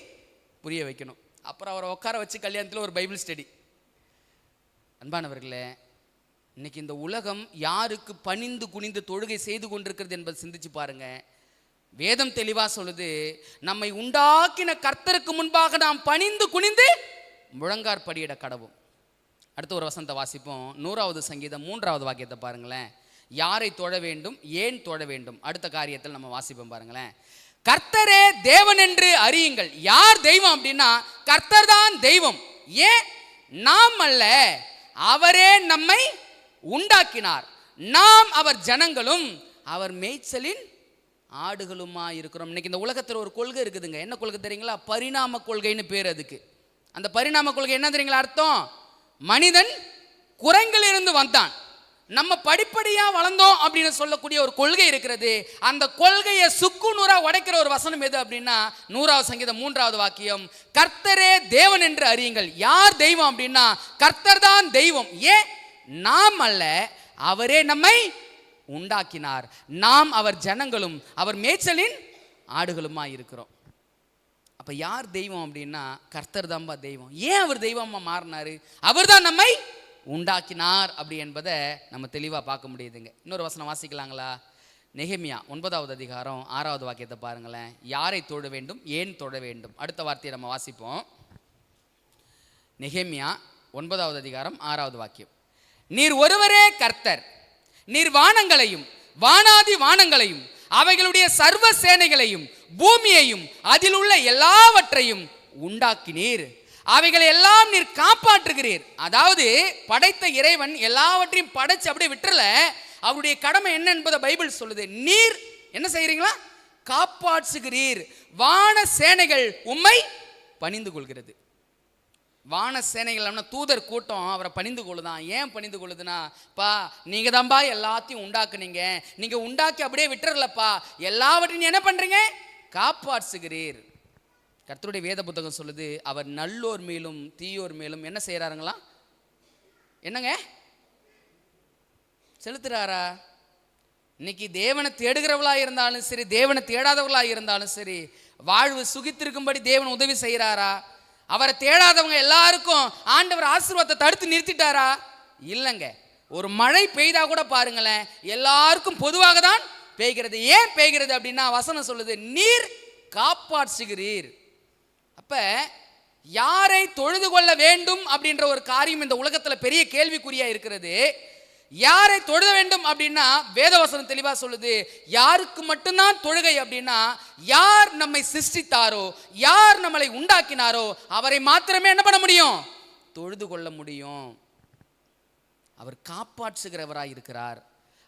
புரிய வைக்கணும். அப்புறம் அவரை உட்கார வச்சு கல்யாணத்தில் ஒரு பைபிள் ஸ்டடி. அன்பானவர்களே, இன்னைக்கு இந்த உலகம் யாருக்கு பணிந்து குனிந்து தொழுகை செய்து கொண்டிருக்கிறது என்பதை சிந்திச்சு பாருங்க. வேதம் தெளிவாக சொல்லுது, நம்மை உண்டாக்கின கர்த்தருக்கு முன்பாக நாம் பணிந்து குனிந்து முழங்கார் படியிட கடவும். அடுத்த ஒரு வசனத்தை வாசிப்போம். 100வது சங்கீதம் 3வது வாக்கியத்தை பாருங்களேன். யாரை தொழ வேண்டும், ஏன் தொழ வேண்டும், அடுத்த காரியத்தில் நம்ம வாசிப்போம் பாருங்களேன். கர்த்தரே தேவன் என்று அறியுங்கள். யார் தெய்வம் அப்படின்னா கர்த்தர் தான் தெய்வம். ஏன்? நாம் அல்ல, அவரே நம்மை உண்டாக்கினார். நாம் அவர் ஜனங்களும் அவர் மேய்ச்சலின் ஆடுகளுமா இருக்கிறோம். இன்னைக்கு இந்த உலகத்தில் ஒரு கொள்கை இருக்குதுங்க. என்ன கொள்கை தெரியுங்களா? பரிணாம கொள்கைன்னு பேர் அதுக்கு. அந்த பரிணாம கொள்கை என்ன தெரியுங்களா அர்த்தம்? மனிதன் குரங்கிலிருந்து வந்தான், நம்ம படிப்படியா வளர்ந்தோம் அப்படின்னு சொல்லக்கூடிய ஒரு கொள்கை இருக்கிறது. அந்த கொள்கையை சுக்குநூறா உடைக்கிற ஒரு வசனம் எது அப்படின்னா 100வது சங்கீதம் 3வது வாக்கியம். கர்த்தரே தேவன் என்று அறியுங்கள். யார் தெய்வம் அப்படின்னா கர்த்தர் தான் தெய்வம். ஏன்? நாம் அல்ல, அவரே நம்மை உண்டாக்கினார். நாம் அவர் ஜனங்களும் அவர் மேய்ச்சலின் ஆடுகளுமா இருக்கிறோம். அப்ப யார் தெய்வம் அப்படின்னா கர்த்தர் தான்பா தெய்வம். ஏன் அவர் தெய்வமா மாறினாரு? அவர் தான் நம்மை உண்டாக்கினார் அப்படி என்பதை நம்ம தெளிவாக பார்க்க முடியுதுங்க. இன்னொரு வசனம் வாசிக்கலாங்களா? நெகேமியா 9வது அதிகாரம் 6வது வாக்கியத்தை பாருங்களேன். யாரை தொழ வேண்டும், ஏன் தொழ வேண்டும், அடுத்த வார்த்தையை நம்ம வாசிப்போம். நெகேமியா 9வது அதிகாரம் 6வது வாக்கியம். நீர் ஒருவரே கர்த்தர், நீர் வானங்களையும் வானாதி வானங்களையும் அவைகளுடைய சர்வ சேனைகளையும் பூமியையும் அதில் உள்ள எல்லாவற்றையும் உண்டாக்கினீர். அவைகளை எல்லாம் நீர் காப்பாற்றுகிறீர். அதாவது படைத்த இறைவன் எல்லாவற்றையும் படைச்சு அப்படியே விட்டுறல. அவருடைய கடமை என்ன என்பதை பைபிள் சொல்லுது. நீர் என்ன செய்கிறீங்களா? காப்பாற்றுகிறீர். வான சேனைகள் உம்மை பணிந்து கொள்கிறது. வான சேனைகள் தூதர் கூட்டம் அவரை பணிந்து கொள்ளுதான். ஏன் பணிந்து கொள்ளுதுன்னா, பா நீங்க தான்பா எல்லாத்தையும் உண்டாக்குனீங்க, நீங்க உண்டாக்கி அப்படியே விட்டுறலப்பா, எல்லாவற்றையும் என்ன பண்றீங்க? காப்பாற்றுகிறீர். கர்த்தருடைய வேத புத்தகம் சொல்லுது, அவர் நல்லோர் மேலும் தீயோர் மேலும் என்ன செய்யறாருங்களா? என்னங்க செலுத்துறாரா? இன்னைக்கு தேவனை தேடுகிறவளா இருந்தாலும் சரி, தேவனை தேடாதவர்களா இருந்தாலும் சரி, வாழ்வு சுகித்திருக்கும்படி தேவன் உதவி செய்யறாரா? அவரை தேடாதவங்க எல்லாருக்கும் ஆண்டவர் ஆசீர்வாதத்தை தடுத்து நிறுத்திட்டாரா? இல்லைங்க. ஒரு மழை பெய்தா கூட பாருங்களேன், எல்லாருக்கும் பொதுவாக தான் பெய்கிறது. ஏன் பெய்கிறது அப்படின்னா வசனம் சொல்லுது, நீர் காப்பாற்றுகிறீர். அப்ப யாரை தொழுது கொள்ள வேண்டும் அப்படின்ற ஒரு காரியம் இந்த உலகத்தில் பெரிய கேள்விக்குறியா இருக்கிறது. யாரை தொழுத வேண்டும் அப்படின்னா வேதவசனம் தெளிவா சொல்லுது, யாருக்கு மட்டும்தான் தொழுகை அப்படின்னா யார் நம்மை சிருஷ்டித்தாரோ, யார் நம்மளை உண்டாக்கினாரோ அவரை மாத்திரமே என்ன பண்ண முடியும்? தொழுது கொள்ள முடியும். அவர் காப்பாற்றுகிறவராய் இருக்கிறார்,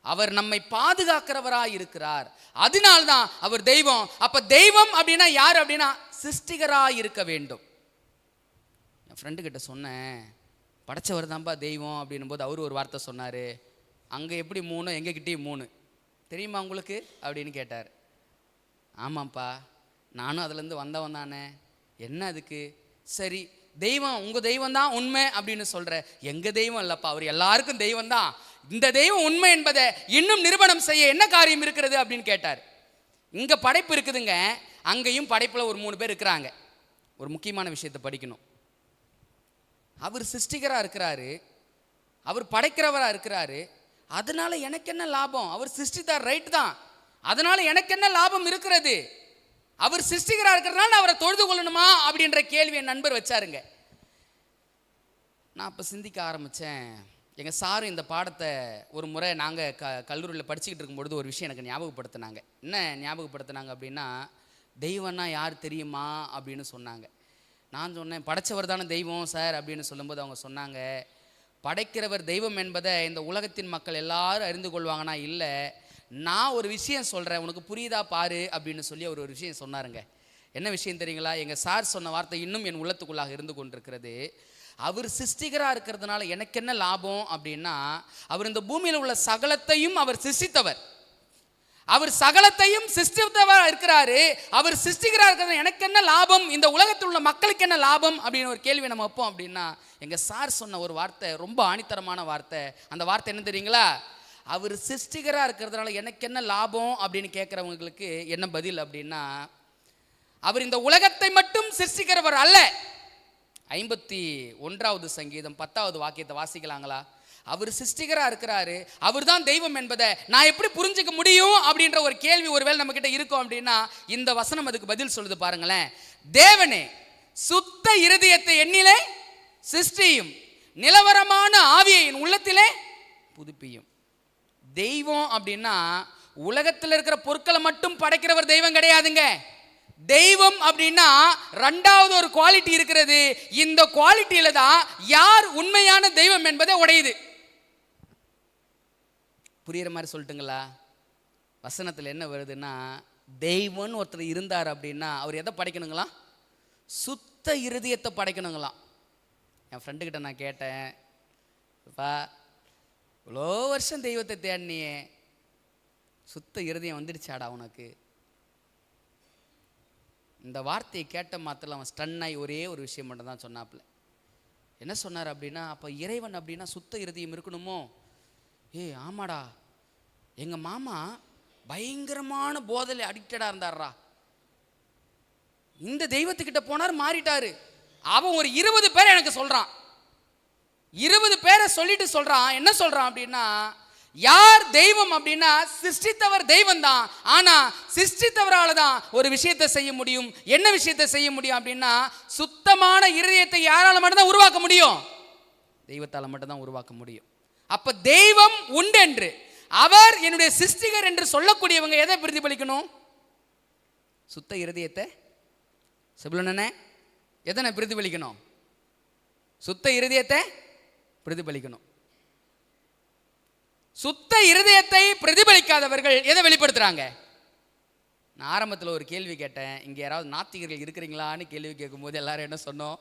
அவர் நம்மை பாதுகாக்கிறவராய் இருக்கிறார். அதனால்தான் அவர் தெய்வம். அப்ப தெய்வம் அப்படின்னா யார் அப்படின்னா சிருஷ்டிகராய் இருக்க வேண்டும். என் ஃப்ரெண்டு கிட்ட சொன்னேன், படைச்சவர் தான்ப்பா தெய்வம் அப்படின்னும் போது அவர் ஒரு வார்த்தை சொன்னார், அங்கே எப்படி 3 எங்ககிட்டயும் 3 தெரியுமா உங்களுக்கு அப்படின்னு கேட்டார். ஆமாம்ப்பா, நானும் அதுலேருந்து வந்தவன் தானே, என்ன அதுக்கு? சரி, தெய்வம் உங்கள் தெய்வம் தான் உண்மை அப்படின்னு சொல்கிற, எங்கள் தெய்வம் இல்லைப்பா, அவர் எல்லாருக்கும் தெய்வம் தான், இந்த தெய்வம் உண்மை என்பதை இன்னும் நிரூபணம் செய்ய என்ன காரியம் இருக்கிறது அப்படின்னு கேட்டார். இங்கே படைப்பு இருக்குதுங்க, அங்கேயும் படைப்பில் ஒரு 3 பேர் இருக்கிறாங்க. ஒரு முக்கியமான விஷயத்தை படிக்கணும். அவர் சிருஷ்டிகராக இருக்கிறாரு, அவர் படைக்கிறவராக இருக்கிறாரு. அதனால எனக்கு என்ன லாபம்? அவர் சிருஷ்டித்தார், ரைட் தான், அதனால எனக்கு என்ன லாபம் இருக்கிறது? அவர் சிருஷ்டிகராக இருக்கிறதுனால அவரை தொழுது கொள்ளணுமா அப்படின்ற கேள்வி என் நண்பர் வச்சாருங்க. நான் அப்போ சிந்திக்க ஆரம்பித்தேன். எங்கள் சாரும் இந்த பாடத்தை ஒரு முறை நாங்கள் கல்லூரியில் படிச்சுக்கிட்டு இருக்கும்பொழுது ஒரு விஷயம் எனக்கு ஞாபகப்படுத்தினாங்க. என்ன ஞாபகப்படுத்தினாங்க அப்படின்னா, தெய்வம்னா யார் தெரியுமா அப்படின்னு சொன்னாங்க. நான் சொன்னேன், படைச்சவர் தானே தெய்வம் சார் அப்படின்னு சொல்லும்போது அவங்க சொன்னாங்க, படைக்கிறவர் தெய்வம் என்பதை இந்த உலகத்தின் மக்கள் எல்லாரும் அறிந்து கொள்வாங்கன்னா இல்லை, நான் ஒரு விஷயம் சொல்கிறேன், உனக்கு புரியுதா பாரு அப்படின்னு சொல்லி அவர் ஒரு விஷயம் சொன்னாருங்க. என்ன விஷயம் தெரியுங்களா? எங்கள் சார் சொன்ன வார்த்தை இன்னும் என் உள்ளத்துக்குள்ளாக இருந்து கொண்டிருக்கிறது. அவர் சிருஷ்டிகராக இருக்கிறதுனால எனக்கு என்ன லாபம் அப்படின்னா, அவர் இந்த பூமியில் உள்ள சகலத்தையும் அவர் சிருஷ்டித்தவர், அவர் சகலத்தையும் சிருஷ்டித்தவர் இருக்கிறாரு. அவர் சிருஷ்டிகராக இருக்கிறது எனக்கு என்ன லாபம், இந்த உலகத்தில் உள்ள மக்களுக்கு என்ன லாபம் அப்படின்னு ஒரு கேள்வி நம்ம வைப்போம். அப்படின்னா எங்கள் சார் சொன்ன ஒரு வார்த்தை ரொம்ப ஆணித்தரமான வார்த்தை. அந்த வார்த்தை என்ன தெரியுங்களா? அவர் சிருஷ்டிகராக இருக்கிறதுனால எனக்கு என்ன லாபம் அப்படின்னு கேட்குறவங்களுக்கு என்ன பதில் அப்படின்னா, அவர் இந்த உலகத்தை மட்டும் சிருஷ்டிக்கிறவர் அல்ல. 51வது சங்கீதம் 10வது வாக்கியத்தை வாசிக்கலாங்களா? அவர் சிருஷ்டிகராக இருக்கிறாரு, அவர் தான் தெய்வம் என்பதை நான் எப்படி புரிஞ்சுக்க முடியும் அப்படின்ற ஒரு கேள்வி ஒருவேளை நம்ம கிட்ட இருக்கும் அப்படின்னா இந்த வசனம் அதுக்கு பதில் சொல்லுது பாருங்களேன். தேவனே சுத்த இருதயத்தை என்னிலே சிருஷ்டியும், நிலவரமான ஆவியை என் உள்ளத்திலே புதுப்பியும். தெய்வம் அப்படின்னா உலகத்தில் இருக்கிற பொருட்களை மட்டும் படைக்கிறவர் தெய்வம் கிடையாதுங்க. தெய்வம் அப்படின்னா ரெண்டாவது ஒரு குவாலிட்டி இருக்கிறது. இந்த குவாலிட்டியில தான் யார் உண்மையான தெய்வம் என்பதை உடையுது. புரியுற மாதிரி சொல்லட்டுங்களா? வசனத்தில் என்ன வருதுன்னா, தெய்வம்னு ஒருத்தர் இருந்தார் அப்படின்னா அவர் எதை படைக்கணுங்களா? சுத்த இருதயத்தை படைக்கணுங்களாம். என் ஃப்ரெண்டுக்கிட்ட நான் கேட்டேன், அப்பா இவ்வளோ வருஷம் தெய்வத்தை தேடினியே, சுத்த இருதயம் வந்துடுச்சாடா உனக்கு? இந்த வார்த்தையை கேட்ட மாத்திரம் அவன் ஸ்டன்னாகி ஒரே ஒரு விஷயம் மட்டும் தான் சொன்னாப்புல. என்ன சொன்னார் அப்படின்னா, அப்போ இறைவன் அப்படின்னா சுத்த இருதயம் இருக்கணுமோ? ஆமாடா, எங்கள் மாமா பயங்கரமான போதையில் அடிக்டடாக இருந்தார்ரா, இந்த தெய்வத்துக்கிட்ட போனார் மாறிட்டாரு. அவன் ஒரு 20 பேரை எனக்கு சொல்கிறான். 20 பேரை சொல்லிட்டு சொல்கிறான். என்ன சொல்கிறான் அப்படின்னா, யார் தெய்வம் அப்படின்னா சிருஷ்டித்தவர் தெய்வம் தான், ஆனா சிருஷ்டித்தவரால் தான் ஒரு விஷயத்தை செய்ய முடியும். என்ன விஷயத்தை செய்ய முடியும் அப்படின்னா, சுத்தமான இருதயத்தை யாரால மட்டும்தான் உருவாக்க முடியும்? தெய்வத்தால் மட்டும்தான் உருவாக்க முடியும். அப்ப தெய்வம் உண்டென்று, அவர் என்னுடைய சிருஷ்டிகர் என்று சொல்லக்கூடியவங்க எதை பிரதிபலிக்கணும்? சுத்த இருதயத்தை. செபுலனே எதனை பிரதிபலிக்கணும்? சுத்த இருதயத்தை பிரதிபலிக்கணும். சுத்த இருதயத்தை பிரதிபலிக்காதவர்கள் எதை வெளிப்படுத்துறாங்க? நான் ஆரம்பத்தில் ஒரு கேள்வி கேட்டேன், இங்கே யாராவது நாத்திகர்கள் இருக்கிறீங்களான்னு கேள்வி கேட்கும்போது எல்லாரும் என்ன சொன்னோம்?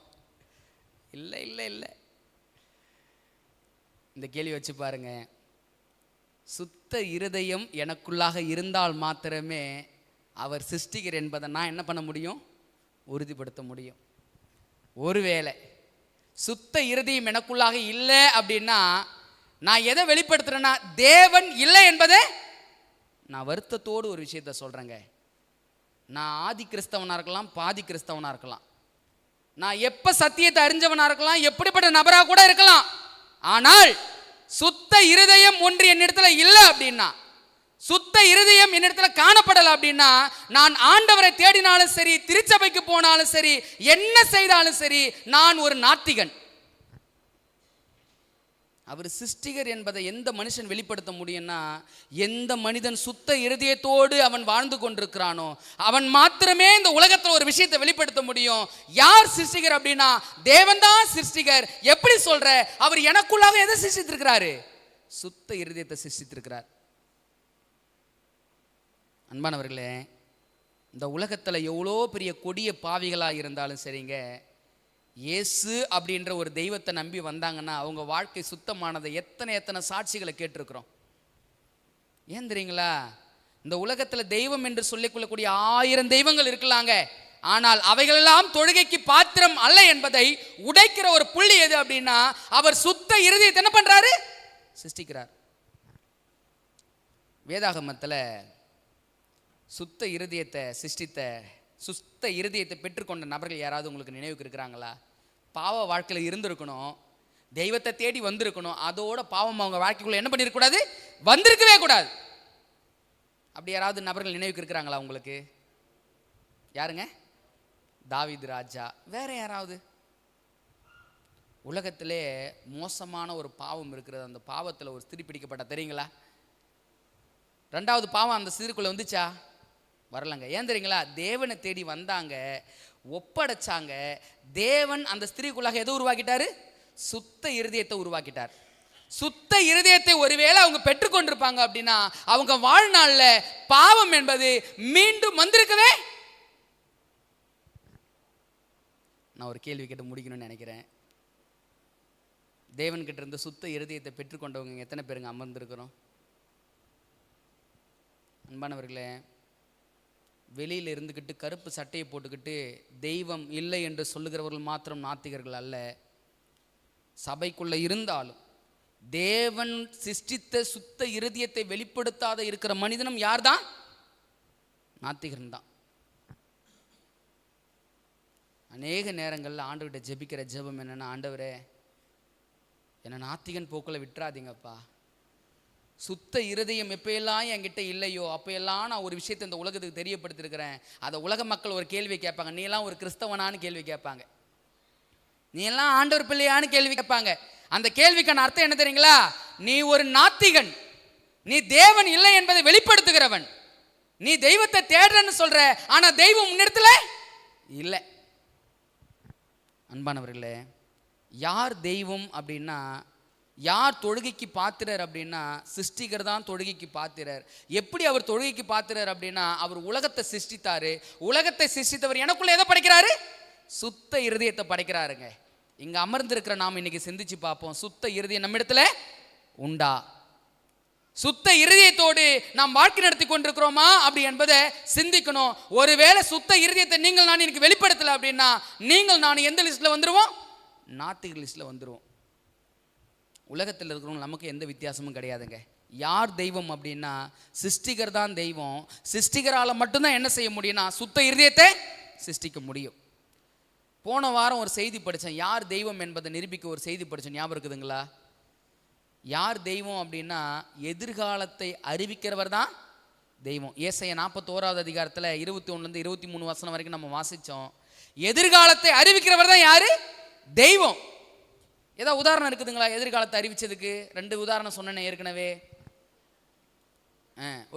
இல்லை இல்லை இல்லை. இந்த கேள்வி வச்சு பாருங்க. சுத்த இருதயம் எனக்குள்ளாக இருந்தால் மாத்திரமே அவர் சிருஷ்டிகர் என்பதை நான் என்ன பண்ண முடியும்? உறுதிப்படுத்த முடியும். ஒருவேளை சுத்த இருதயம் எனக்குள்ளாக இல்லை அப்படின்னா நான் எதை வெளிப்படுத்துறேன்னா தேவன் இல்லை என்பதை நான் வருத்தத்தோடு ஒரு விஷயத்த சொல்றேங்க. நான் ஆதி கிறிஸ்தவனா இருக்கலாம், பாதி கிறிஸ்தவனா இருக்கலாம், நான் எப்ப சத்தியத்தை அறிஞ்சவனா இருக்கலாம், எப்படிப்பட்ட நபரா கூட இருக்கலாம். ஆனால் சுத்த இருதயம் ஒன்று என்னிடத்துல இல்லை அப்படின்னா, சுத்த இருதயம் என்னிடத்துல காணப்படலை அப்படின்னா, நான் ஆண்டவரை தேடினாலும் சரி, திருச்சபைக்கு போனாலும் சரி, என்ன செய்தாலும் சரி, நான் ஒரு நாத்திகன். அவர் சிருஷ்டிகர் என்பதை எந்த மனுஷன் வெளிப்படுத்த முடியும்னா, எந்த மனிதன் சுத்த இருதயத்தோடு அவன் வாழ்ந்து கொண்டிருக்கிறானோ அவன் மாத்திரமே இந்த உலகத்தில் ஒரு விஷயத்தை வெளிப்படுத்த முடியும். யார் சிருஷ்டிகர் அப்படின்னா தேவன் தான் சிருஷ்டிகர். எப்படி சொல்ற? அவர் எனக்குள்ளாக எதை சிருஷ்டித்திருக்கிறாரு? சுத்த இருதயத்தை சிருஷ்டித்திருக்கிறார். அன்பானவர்களே, இந்த உலகத்தில் எவ்வளோ பெரிய கொடிய பாவிகளாக இருந்தாலும் சரிங்க, இயேசு அப்படின்ற ஒரு தெய்வத்தை நம்பி வந்தாங்கன்னா அவங்க வாழ்க்கை சுத்தமானதை எத்தனை சாட்சிகளை கேட்டிருக்கிறோம். ஏன் தெரியுங்களா? இந்த உலகத்தில் தெய்வம் என்று சொல்லிக்கொள்ளக்கூடிய 1000 தெய்வங்கள் இருக்கலாங்க, ஆனால் அவைகளெல்லாம் தொழுகைக்கு பாத்திரம் அல்ல என்பதை உடைக்கிற ஒரு புள்ளி எது அப்படின்னா, அவர் சுத்த இருதயத்தை என்ன பண்றாரு? சிருஷ்டிக்கிறார். வேதாகமத்தில் சுத்த இருதயத்தை சிருஷ்டித்த, சுத்த இருதயத்தை பெற்றுக்கொண்ட நபர்கள் யாராவது உங்களுக்கு நினைவுக்கு இருக்கிறாங்களா? பாவ வாழ்க்கையில் இருந்திருக்கணும், தெய்வத்தை தேடி வந்திருக்கணும், அதோட பாவம் அவங்க வாழ்க்கைக்குள்ள என்ன பண்ணிருக்கூடாது? வந்திருக்கவே கூடாது. அப்படி யாராவது நபர்கள் நினைவுக்கு இருக்கிறாங்களா உங்களுக்கு? யாருங்க? தாவீது ராஜா. வேற யாராவது? உலகத்திலே மோசமான ஒரு பாவம் இருக்கிறது. அந்த பாவத்தில் ஒரு ஸ்திரீ பிடிக்கப்பட்ட, தெரியுங்களா? 2வது பாவம் அந்த ஸ்திரீக்குள்ள வந்துச்சா? வரலங்க. ஏன் தெரியுங்களா? தேவனை தேடி வந்தாங்க, ஒப்படைச்சாங்க. தேவன் அந்த ஸ்திரீக்குள்ளாக எதை உருவாக்கிட்டாரு? சுத்த இருதயத்தை உருவாக்கிட்டார். சுத்த இருதயத்தை ஒருவேளை அவங்க பெற்றுக்கொண்டிருப்பாங்க அப்படின்னா அவங்க வாழ்நாள்ல பாவம் என்பது மீண்டும் வந்திருக்கவே. நான் ஒரு கேள்வி கேட்டு முடிக்கணும்னு நினைக்கிறேன். தேவன் கிட்ட இருந்து சுத்த இருதயத்தை பெற்றுக்கொண்டவங்க எத்தனை பேருங்க அமர்ந்திருக்கிறோம்? அன்பானவர்களே, வெளியில் இருந்துக்கிட்டு கருப்பு சட்டையை போட்டுக்கிட்டு தெய்வம் இல்லை என்று சொல்லுகிறவர்கள் மாத்திரம் நாத்திகர்கள் அல்ல. சபைக்குள்ள இருந்தாலும் தேவன் சிருஷ்டித்த சுத்த இருதயத்தை வெளிப்படுத்தாத இருக்கிற மனிதனும் யார் தான்? நாத்திகன் தான். அநேக நேரங்களில் ஆண்டவர்கிட்ட ஜெபிக்கிற ஜெபம் என்னன்னா, ஆண்டவரே என்னை நாத்திகன் போக்கில் விட்டுறாதீங்கப்பா. சுத்த இருதயம் எப்போயெல்லாம் என்கிட்ட இல்லையோ அப்போயெல்லாம் நான் ஒரு விஷயத்தை இந்த உலகத்துக்கு தெரியப்படுத்திருக்கிறேன். அதை உலக மக்கள் ஒரு கேள்வி கேட்பாங்க, நீ எல்லாம் ஒரு கிறிஸ்தவனான்னு கேள்வி கேட்பாங்க, நீ எல்லாம் ஆண்டவர் பிள்ளையான்னு கேள்வி கேட்பாங்க. அந்த கேள்விக்கான அர்த்தம் என்ன தெரியுங்களா? நீ ஒரு நாத்திகன், நீ தேவன் இல்லை என்பதை வெளிப்படுத்துகிறவன், நீ தெய்வத்தை தேடுறன்னு சொல்ற, ஆனா தெய்வம் முன்னெடுத்துல இல்லை. அன்பானவர்களே, யார் தெய்வம் அப்படின்னா, யார் தொழுகைக்கு பாத்திரர் அப்படின்னா, சிருஷ்டிகர் தான் தொழுகைக்கு பாத்திரர். எப்படி அவர் தொழுகைக்கு பாத்திரர் அப்படின்னா, அவர் உலகத்தை சிருஷ்டித்தாரு. உலகத்தை சிருஷ்டித்தவர் எனக்குள்ள எதை படைக்கிறாரு? சுத்த இருதயத்தை படைக்கிறாருங்க. இங்க அமர்ந்திருக்கிற நாம் இன்னைக்கு சிந்திச்சு பார்ப்போம், சுத்த இருதயம் நம்ம இடத்துல உண்டா? சுத்த இருதயத்தோடு நாம் வாழ்க்கை நடத்தி கொண்டிருக்கிறோமா அப்படி என்பதை சிந்திக்கணும். ஒருவேளை சுத்த இருதயத்தை நீங்கள் நான் இன்னைக்கு வெளிப்படுத்தல அப்படின்னா, நீங்கள் நான் எந்த லிஸ்ட்ல வந்துருவோம்? நாத்திகர் லிஸ்ட்ல வந்துருவோம். உலகத்தில் இருக்கிறவங்க நமக்கு எந்த வித்தியாசமும் கிடையாதுங்க. யார் தெய்வம் அப்படின்னா, சிருஷ்டிகர் தான் தெய்வம். சிருஷ்டிகரால் மட்டும்தான் என்ன செய்ய முடியும்னா சுத்த இருதயத்தை சிருஷ்டிக்க முடியும். போன வாரம் ஒரு செய்தி படித்தேன், யார் தெய்வம் என்பதை நிரூபிக்க ஒரு செய்தி படித்தேன், ஞாபகம் இருக்குதுங்களா? யார் தெய்வம் அப்படின்னா, எதிர்காலத்தை அறிவிக்கிறவர் தான் தெய்வம். ஏசாயா 41வது அதிகாரத்தில் 21 23 வசனம் வரைக்கும் நம்ம வாசித்தோம். எதிர்காலத்தை அறிவிக்கிறவர் தான் யாரு? தெய்வம். ஏதாவது உதாரணம் இருக்குதுங்களா எதிர்காலத்தை அறிவிச்சதுக்கு? 2 உதாரணம் சொன்னேன் ஏற்கனவே.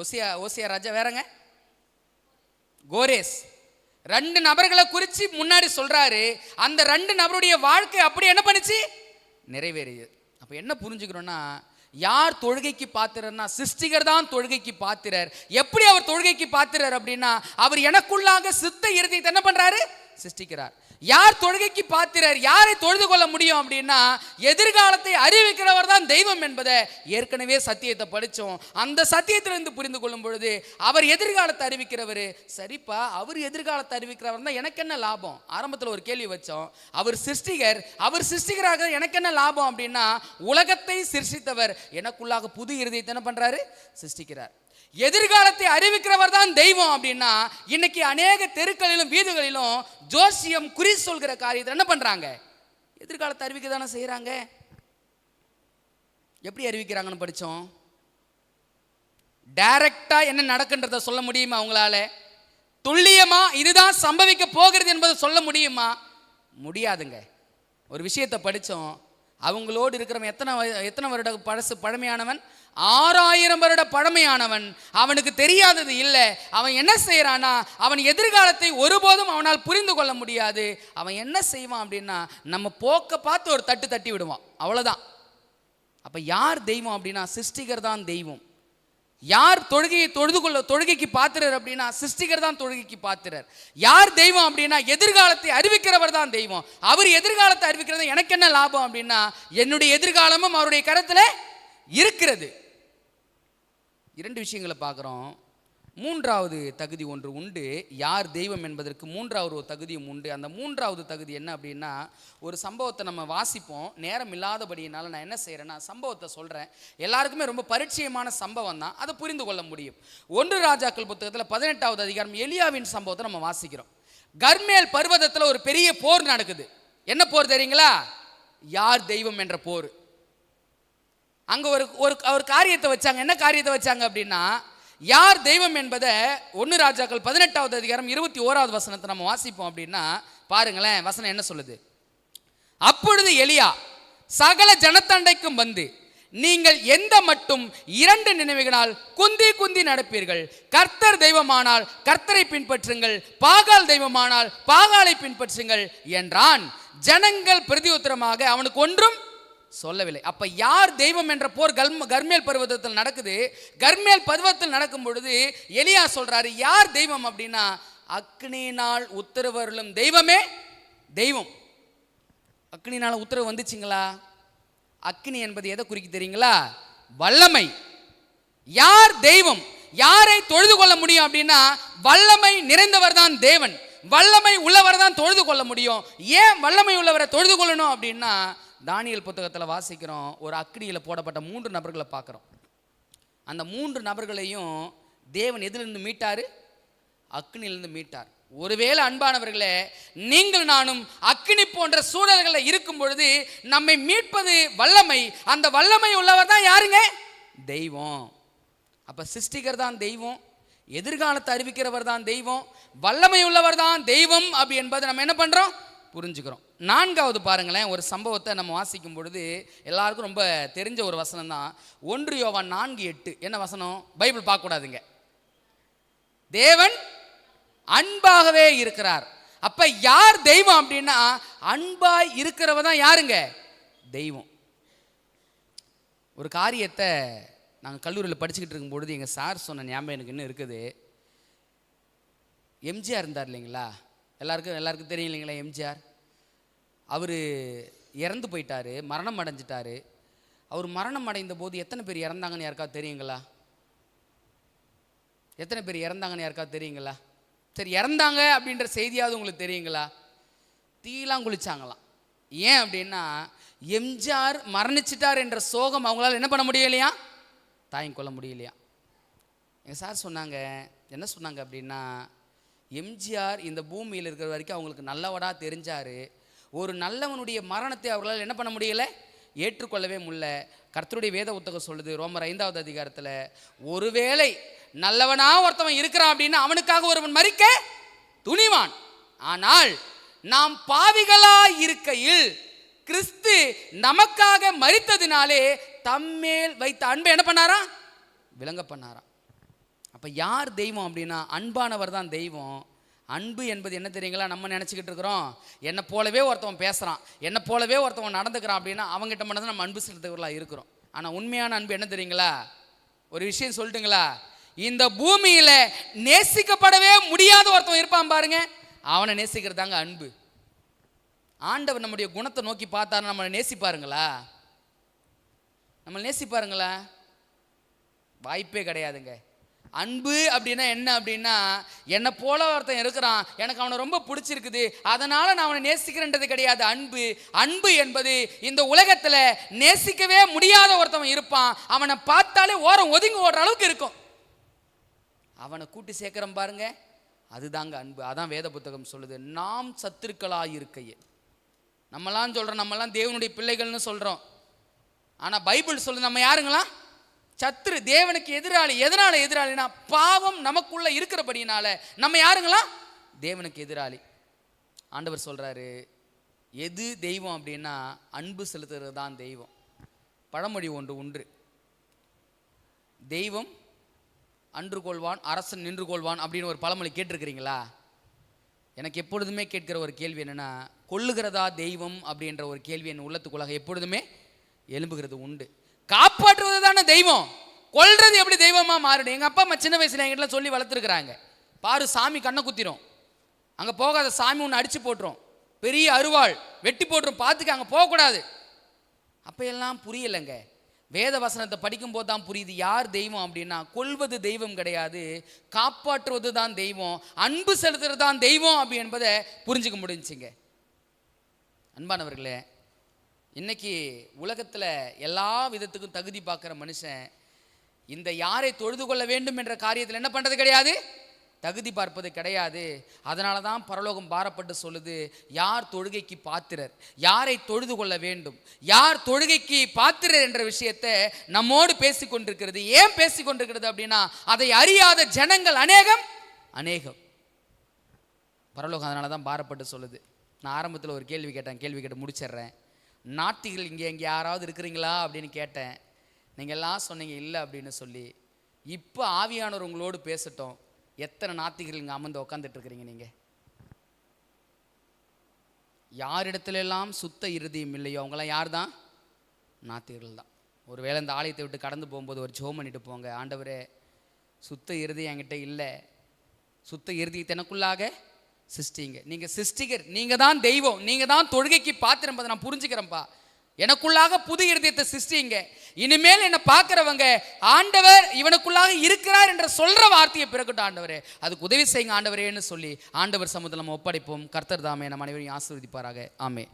ஓசியா ராஜா, வேறங்க கோரேஸ். 2 நபர்களை குறித்து முன்னாடி சொல்றாரு. அந்த 2 நபருடைய வாழ்க்கை அப்படி என்ன பண்ணுச்சு? நிறைவேறியது. அப்போ என்ன புரிஞ்சுக்கிறோன்னா, யார் தொழுகைக்கு பாத்திரர்னா, சிருஷ்டிகர் தான் தொழுகைக்கு பாத்திரர். எப்படி அவர் தொழுகைக்கு பாத்திரர் அப்படின்னா, அவர் எனக்குள்ளாக சுத்த இருதயத்தை என்ன பண்றாரு? சிருஷ்டிக்கிறார். யார் தொழுகைக்கு பாத்திரர்? யாரை தொழுது கொள்ள முடியும் அப்படின்னா, எதிர்காலத்தை அறிவிக்கிறவர் தான் தெய்வம் என்பதை ஏற்கனவே சத்தியத்தை படித்தோம். அந்த சத்தியத்திலிருந்து புரிந்து கொள்ளும் பொழுது, அவர் எதிர்காலத்தை அறிவிக்கிறவர். சரிப்பா, அவர் எதிர்காலத்தை அறிவிக்கிறவர் தான் எனக்கு என்ன லாபம்? ஆரம்பத்தில் ஒரு கேள்வி வச்சோம், அவர் சிருஷ்டிகர், அவர் சிருஷ்டிகராக எனக்கு என்ன லாபம் அப்படின்னா, உலகத்தை சிருஷ்டித்தவர் எனக்குள்ளாக புது இருதயத்தை என்ன பண்றாரு? சிருஷ்டிக்கிறார். எதிர்காலத்தை அறிவிக்கிறவர் தான் தெய்வம் அப்படின்னா, இன்னைக்கு அநேக தெருக்களிலும் வீடுகளிலும் ஜோசியம் குறி சொல்கிற காரியத்தை என்ன பண்றாங்க? எதிர்காலத்தை அறிவிக்க தானே செய்யறாங்க. எப்படி அறிவிக்கிறாங்கன்னு படிச்சோம். டைரக்டா என்ன நடக்குன்றத சொல்ல முடியுமா அவங்களால? துல்லியமா இதுதான் சம்பவிக்க போகிறது என்பதை சொல்ல முடியுமா? முடியாதுங்க. ஒரு விஷயத்தை படிச்சோம், அவங்களோடு இருக்கிறவன் எத்தனை வருட பழமையானவன்? 6000 வருட பழமையானவன். அவனுக்கு தெரியாதது இல்லை. அவன் என்ன செய்யறானா, அவன் எதிர்காலத்தை ஒருபோதும் அவனால் புரிந்து கொள்ள முடியாது. அவன் என்ன செய்வான் அப்படின்னா, நம்ம போக்க பார்த்து ஒரு தட்டு தட்டி விடுவான், அவ்வளவுதான். அப்ப யார் தெய்வம் அப்படின்னா, சிருஷ்டிகர் தான் தெய்வம். யார் தொழுகைக்கு பாத்திரர் அப்படின்னா, சிருஷ்டிகர் தான் தொழுகைக்கு பாத்திரர். யார் தெய்வம் அப்படின்னா, எதிர்காலத்தை அறிவிக்கிறவர் தான் தெய்வம். அவர் எதிர்காலத்தை அறிவிக்கிறது எனக்கு என்ன லாபம் அப்படின்னா, என்னுடைய எதிர்காலமும் அவருடைய கரத்தில் இருக்கிறது. 2 விஷயங்களை பார்க்குறோம். 3வது தகுதி ஒன்று உண்டு. யார் தெய்வம் என்பதற்கு 3வது ஒரு தகுதியும் உண்டு. அந்த 3வது தகுதி என்ன அப்படின்னா, ஒரு சம்பவத்தை நம்ம வாசிப்போம். நேரம் இல்லாதபடியினால நான் என்ன செய்கிறேன்னா, சம்பவத்தை சொல்கிறேன். எல்லாருக்குமே ரொம்ப பரிச்சயமான சம்பவம் தான், அதை புரிந்து கொள்ள முடியும். 1 ராஜாக்கள் புத்தகத்தில் 18வது அதிகாரம் எலியாவின் சம்பவத்தை நம்ம வாசிக்கிறோம். கர்மேல் பர்வதத்தில் ஒரு பெரிய போர் நடக்குது. என்ன போர் தெரியுங்களா? யார் தெய்வம் என்ற போர். அங்கே ஒரு காரியத்தை வச்சாங்க. என்ன காரியத்தை வச்சாங்க அப்படின்னா, யார் தெய்வம் என்பதை 1 ராஜாக்கள் 18வது அதிகாரம் 21வது வசனத்தை நம்ம வாசிப்போம் அப்படின்னா, பாருங்களேன் வசனம் என்ன சொல்லுது. அப்பொழுது எலியா சகல ஜனத்தண்டைக்கும் வந்து, நீங்கள் எந்த மட்டும் 2 நினைவுகளால் குந்தி குந்தி நடப்பீர்கள். கர்த்தர் தெய்வமானால் கர்த்தரை பின்பற்றுங்கள், பாகால் தெய்வமானால் பாகாலை பின்பற்றுங்கள் என்றான். ஜனங்கள் பிரதியுத்தரமாக அவனுக்கு ஒன்றும் சொல்லவில்லை. அப்ப யார் தெய்வம் என்ற போர் கர்மேல் பர்வதத்தில் நடக்குது. கர்மேல் பர்வதத்தில் நடக்கும் பொழுது எலியா சொல்றாரு, யார் தெய்வம் அப்படின்னா, அக்னியினால் உத்தரவருளும் தெய்வமே தெய்வம். அக்னியினால் உத்தரவு வந்துச்சுங்களா? அக்னி என்பது எதை குறிக்க தெரியுங்களா? வல்லமை. யார் தெய்வம், யாரை தொழுது கொள்ள முடியும் அப்படின்னா, வல்லமை நிறைந்தவர் தான் தேவன். வல்லமை உள்ளவர் தான் தொழுது கொள்ள முடியும். ஏன் வல்லமை உள்ளவரை தொழுது கொள்ளணும் அப்படின்னா, தானியேல் புத்தகத்தில் வாசிக்கிறோம், ஒரு அக்னியில் போடப்பட்ட 3 நபர்களை பார்க்குறோம். அந்த 3 நபர்களையும் தேவன் எதிலிருந்து மீட்டார்? அக்னியிலிருந்து மீட்டார். ஒருவேளை அன்பானவர்களே, நீங்கள் நானும் அக்னி போன்ற சூழல்களில் இருக்கும் பொழுது நம்மை மீட்பது வல்லமை. அந்த வல்லமை உள்ளவர் தான் யாருங்க? தெய்வம். அப்ப சிருஷ்டிகர் தான் தெய்வம், எதிர்காலத்தை அறிவிக்கிறவர் தான் தெய்வம், வல்லமை உள்ளவர் தான் தெய்வம். அப்படி என்பதை நம்ம என்ன பண்றோம்? புரிஞ்சுக்கிறோம். 4வது பாருங்களேன், ஒரு சம்பவத்தை நம்ம வாசிக்கும் பொழுது எல்லாருக்கும் ரொம்ப தெரிஞ்ச ஒரு வசனம் தான். 1 யோவான் 4:8. என்ன வசனம்? பைபிள் பார்க்க கூடாதுங்க. தேவன் அன்பாகவே இருக்கிறார். அப்ப யார் தெய்வம் அப்படின்னா, அன்பாய் இருக்கிறவ தான் யாருங்க? தெய்வம். ஒரு காரியத்தை நாங்கள் கல்லூரியில் படிச்சுக்கிட்டு இருக்கும் பொழுது எங்கள் சார் சொன்ன ஞாபகம் எனக்கு இன்னும் இருக்குது. எம்ஜிஆர் இருந்தார் இல்லைங்களா, எல்லாருக்கும் தெரியும் இல்லைங்களா எம்ஜிஆர். அவர் இறந்து போயிட்டாரு, மரணம் அடைஞ்சிட்டாரு. அவர் மரணம் அடைந்த போது எத்தனை பேர் இறந்தாங்கன்னு யாருக்காவது தெரியுங்களா? எத்தனை பேர் இறந்தாங்கன்னு யாருக்காவது தெரியுங்களா? சரி, இறந்தாங்க அப்படின்ற செய்தியாவது உங்களுக்கு தெரியுங்களா? தீலாம் குளிச்சாங்களாம். ஏன் அப்படின்னா, எம்ஜிஆர் மரணிச்சிட்டார் என்ற சோகம் அவங்களால என்ன பண்ண முடியலையா? தாங்கிக் கொள்ள முடியலையா? எங்கள் சார் சொன்னாங்க, என்ன சொன்னாங்க அப்படின்னா, எம்ஜிஆர் இந்த பூமியில் இருக்கிற வரைக்கும் அவங்களுக்கு நல்லவடா தெரிஞ்சார். ஒரு நல்லவனுடைய மரணத்தை அவர்களால் என்ன பண்ண முடியலை? ஏற்றுக்கொள்ளவே முடியல. கர்த்தருடைய வேத புத்தகம் சொல்லுது, ரோமர் 5வது அதிகாரத்தில், ஒருவேளை நல்லவனா ஒருத்தவன் இருக்கிறான் அப்படின்னா அவனுக்காக ஒருவன் மரிக்க துணிவான். ஆனால் நாம் பாவிகளா இருக்கையில் கிறிஸ்து நமக்காக மரித்ததினாலே தம்மேல் வைத்த அன்பை என்ன பண்ணாராம்? விளங்க பண்ணாராம். அப்ப யார் தெய்வம் அப்படின்னா, அன்பானவர் தான் தெய்வம். அன்பு என்பது என்ன தெரியுங்களா? நம்ம நினச்சிக்கிட்டு இருக்கிறோம், என்னை போலவே ஒருத்தவன் பேசுகிறான், என்னை போலவே ஒருத்தவன் நடந்துக்கிறான் அப்படின்னா அவங்ககிட்ட மட்டும் தான் நம்ம அன்பு செலுத்துகிறவர்களாக இருக்கிறோம். ஆனால் உண்மையான அன்பு என்ன தெரியுங்களா? ஒரு விஷயம் சொல்லட்டுங்களா? இந்த பூமியில நேசிக்கப்படவே முடியாத ஒருத்தன் இருப்பான் பாருங்க, அவனை நேசிக்கிறதாங்க அன்பு. ஆண்டவர் நம்முடைய குணத்தை நோக்கி பார்த்தாரு, நம்மளை நேசிப்பாருங்களா? நம்மளை நேசிப்பாருங்களா? வாய்ப்பே கிடையாதுங்க. அன்பு அப்படின்னா என்ன அப்படின்னா, என்னை போல ஒருத்தன் இருக்கிறான், எனக்கு அவனை ரொம்ப பிடிச்சிருக்குது, அதனால நான் அவனை நேசிக்கிறேன்றது கிடையாது. அன்பு என்பது இந்த உலகத்தில் நேசிக்கவே முடியாத ஒருத்தவன் இருப்பான், அவனை பார்த்தாலே ஓரம் ஒதுங்கி ஓடுற அளவுக்கு இருக்கும், அவனை கூட்டி சேர்க்கிறோம் பாருங்க, அதுதாங்க அன்பு. அதான் வேத புத்தகம் சொல்லுது, நாம் சத்துருக்களாக இருக்கையே. நம்மலாம் சொல்கிறோம், நம்மலாம் தேவனுடைய பிள்ளைகள்னு சொல்கிறோம். ஆனால் பைபிள் சொல்லுது நம்ம யாருங்களா? சத்துரு, தேவனுக்கு எதிராளி. எதனால எதிராளினா, பாவம் நமக்குள்ள இருக்கிறபடினால நம்ம யாருங்களா? தேவனுக்கு எதிராளி. ஆண்டவர் சொல்றாரு, எது தெய்வம் அப்படின்னா, அன்பு செலுத்துறது தான் தெய்வம். பழமொழி ஒன்று உண்டு, தெய்வம் அன்று கொள்வான், அரசன் நின்று கொள்வான் அப்படின்னு ஒரு பழமொழி கேட்டிருக்கிறீங்களா? எனக்கு எப்பொழுதுமே கேட்கிற ஒரு கேள்வி என்னன்னா, கொல்லுகிறதா தெய்வம் அப்படின்ற ஒரு கேள்வி என் உள்ளத்துக்குள்ளாக எப்பொழுதுமே எழும்புகிறது உண்டு. காப்பாற்றுவது தானே தெய்வம், கொல்றது எப்படி தெய்வமா மாறிடும்? எங்க அப்பா அம்மா சின்ன வயசுல எங்கிட்ட சொல்லி வளர்த்துருக்குறாங்க, பாரு சாமி கண்ணை குத்திரும், அங்க போகாத, சாமி ஒன்று அடிச்சு போட்டுரும், பெரிய அருவாள் வெட்டி போட்டுரும், பார்த்துக்க, அங்க போகக்கூடாது. அப்ப எல்லாம் புரியலைங்க. வேத வசனத்தை படிக்கும் போது தான் புரியுது, யார் தெய்வம் அப்படின்னா, கொல்வது தெய்வம் கிடையாது, காப்பாற்றுவது தான் தெய்வம், அன்பு செலுத்துறது தான் தெய்வம் அப்படி என்பதை புரிஞ்சுக்க முடிஞ்சுங்க. அன்பானவர்களே, இன்னைக்கு உலகத்தில் எல்லா விதத்துக்கும் தகுதி பார்க்குற மனுஷன் இந்த யாரை தொழுது கொள்ள வேண்டும் என்ற காரியத்தில் என்ன பண்ணுறது கிடையாது, தகுதி பார்ப்பது கிடையாது. அதனால தான் பரலோகம் பாரப்பட்டு சொல்லுது, யார் தொழுகைக்கு பாத்திரர், யாரை தொழுது கொள்ள வேண்டும், யார் தொழுகைக்கு பாத்திரர் என்ற விஷயத்தை நம்மோடு பேசி கொண்டிருக்கிறது. ஏன் பேசி கொண்டிருக்கிறது அப்படின்னா, அதை அறியாத ஜனங்கள் அநேகம். பரலோகம் அதனால தான் பாரப்பட்டு சொல்லுது. நான் ஆரம்பத்தில் ஒரு கேள்வி கேட்டு முடிச்சிடுறேன். நாத்திகள் இங்கே யாராவது இருக்கிறீங்களா அப்படின்னு கேட்டேன். நீங்கள் எல்லாம் சொன்னீங்க இல்லை அப்படின்னு சொல்லி. இப்போ ஆவியானவர் உங்களோடு பேசட்டும். எத்தனை நாத்திகர்கள் இங்கே அமர்ந்து உட்காந்துட்டு இருக்கிறீங்க? நீங்கள் யாரிடத்துல எல்லாம் சுத்த இருதயம் இல்லையோ அவங்களாம் யார் தான்? நாத்திகர்கள் தான். ஒருவேளை இந்த ஆலயத்தை விட்டு கடந்து போகும்போது ஒரு ஜெபம் பண்ணிட்டு போங்க. ஆண்டவரே, சுத்த இருதயம் என்கிட்ட இல்லை, சுத்த இருதயத்தை எனக்குள்ளாக சிருஷ்டிங்க. நீங்கள் சிருஷ்டிகர், நீங்கள் தான் தெய்வம், நீங்கள் தான் தொழுகைக்கு பாத்திரம். நான் புரிஞ்சுக்கிறேன்ப்பா. எனக்குள்ளாக புது இருதயத்தை சிருஷ்டிங்க. இனிமேல் என்னை பார்க்குறவங்க ஆண்டவர் இவனுக்குள்ளாக இருக்கிறார் என்ற சொல்கிற வார்த்தையை பிறக்கட்டும் ஆண்டவரே. அதுக்கு உதவி செய்யுங்க ஆண்டவரேன்னு சொல்லி ஆண்டவர் சமுதலம் ஒப்படைப்போம். கர்த்தர் தாமே நம் அனைவரையும் ஆசீர்வதிப்பாராக. ஆமே.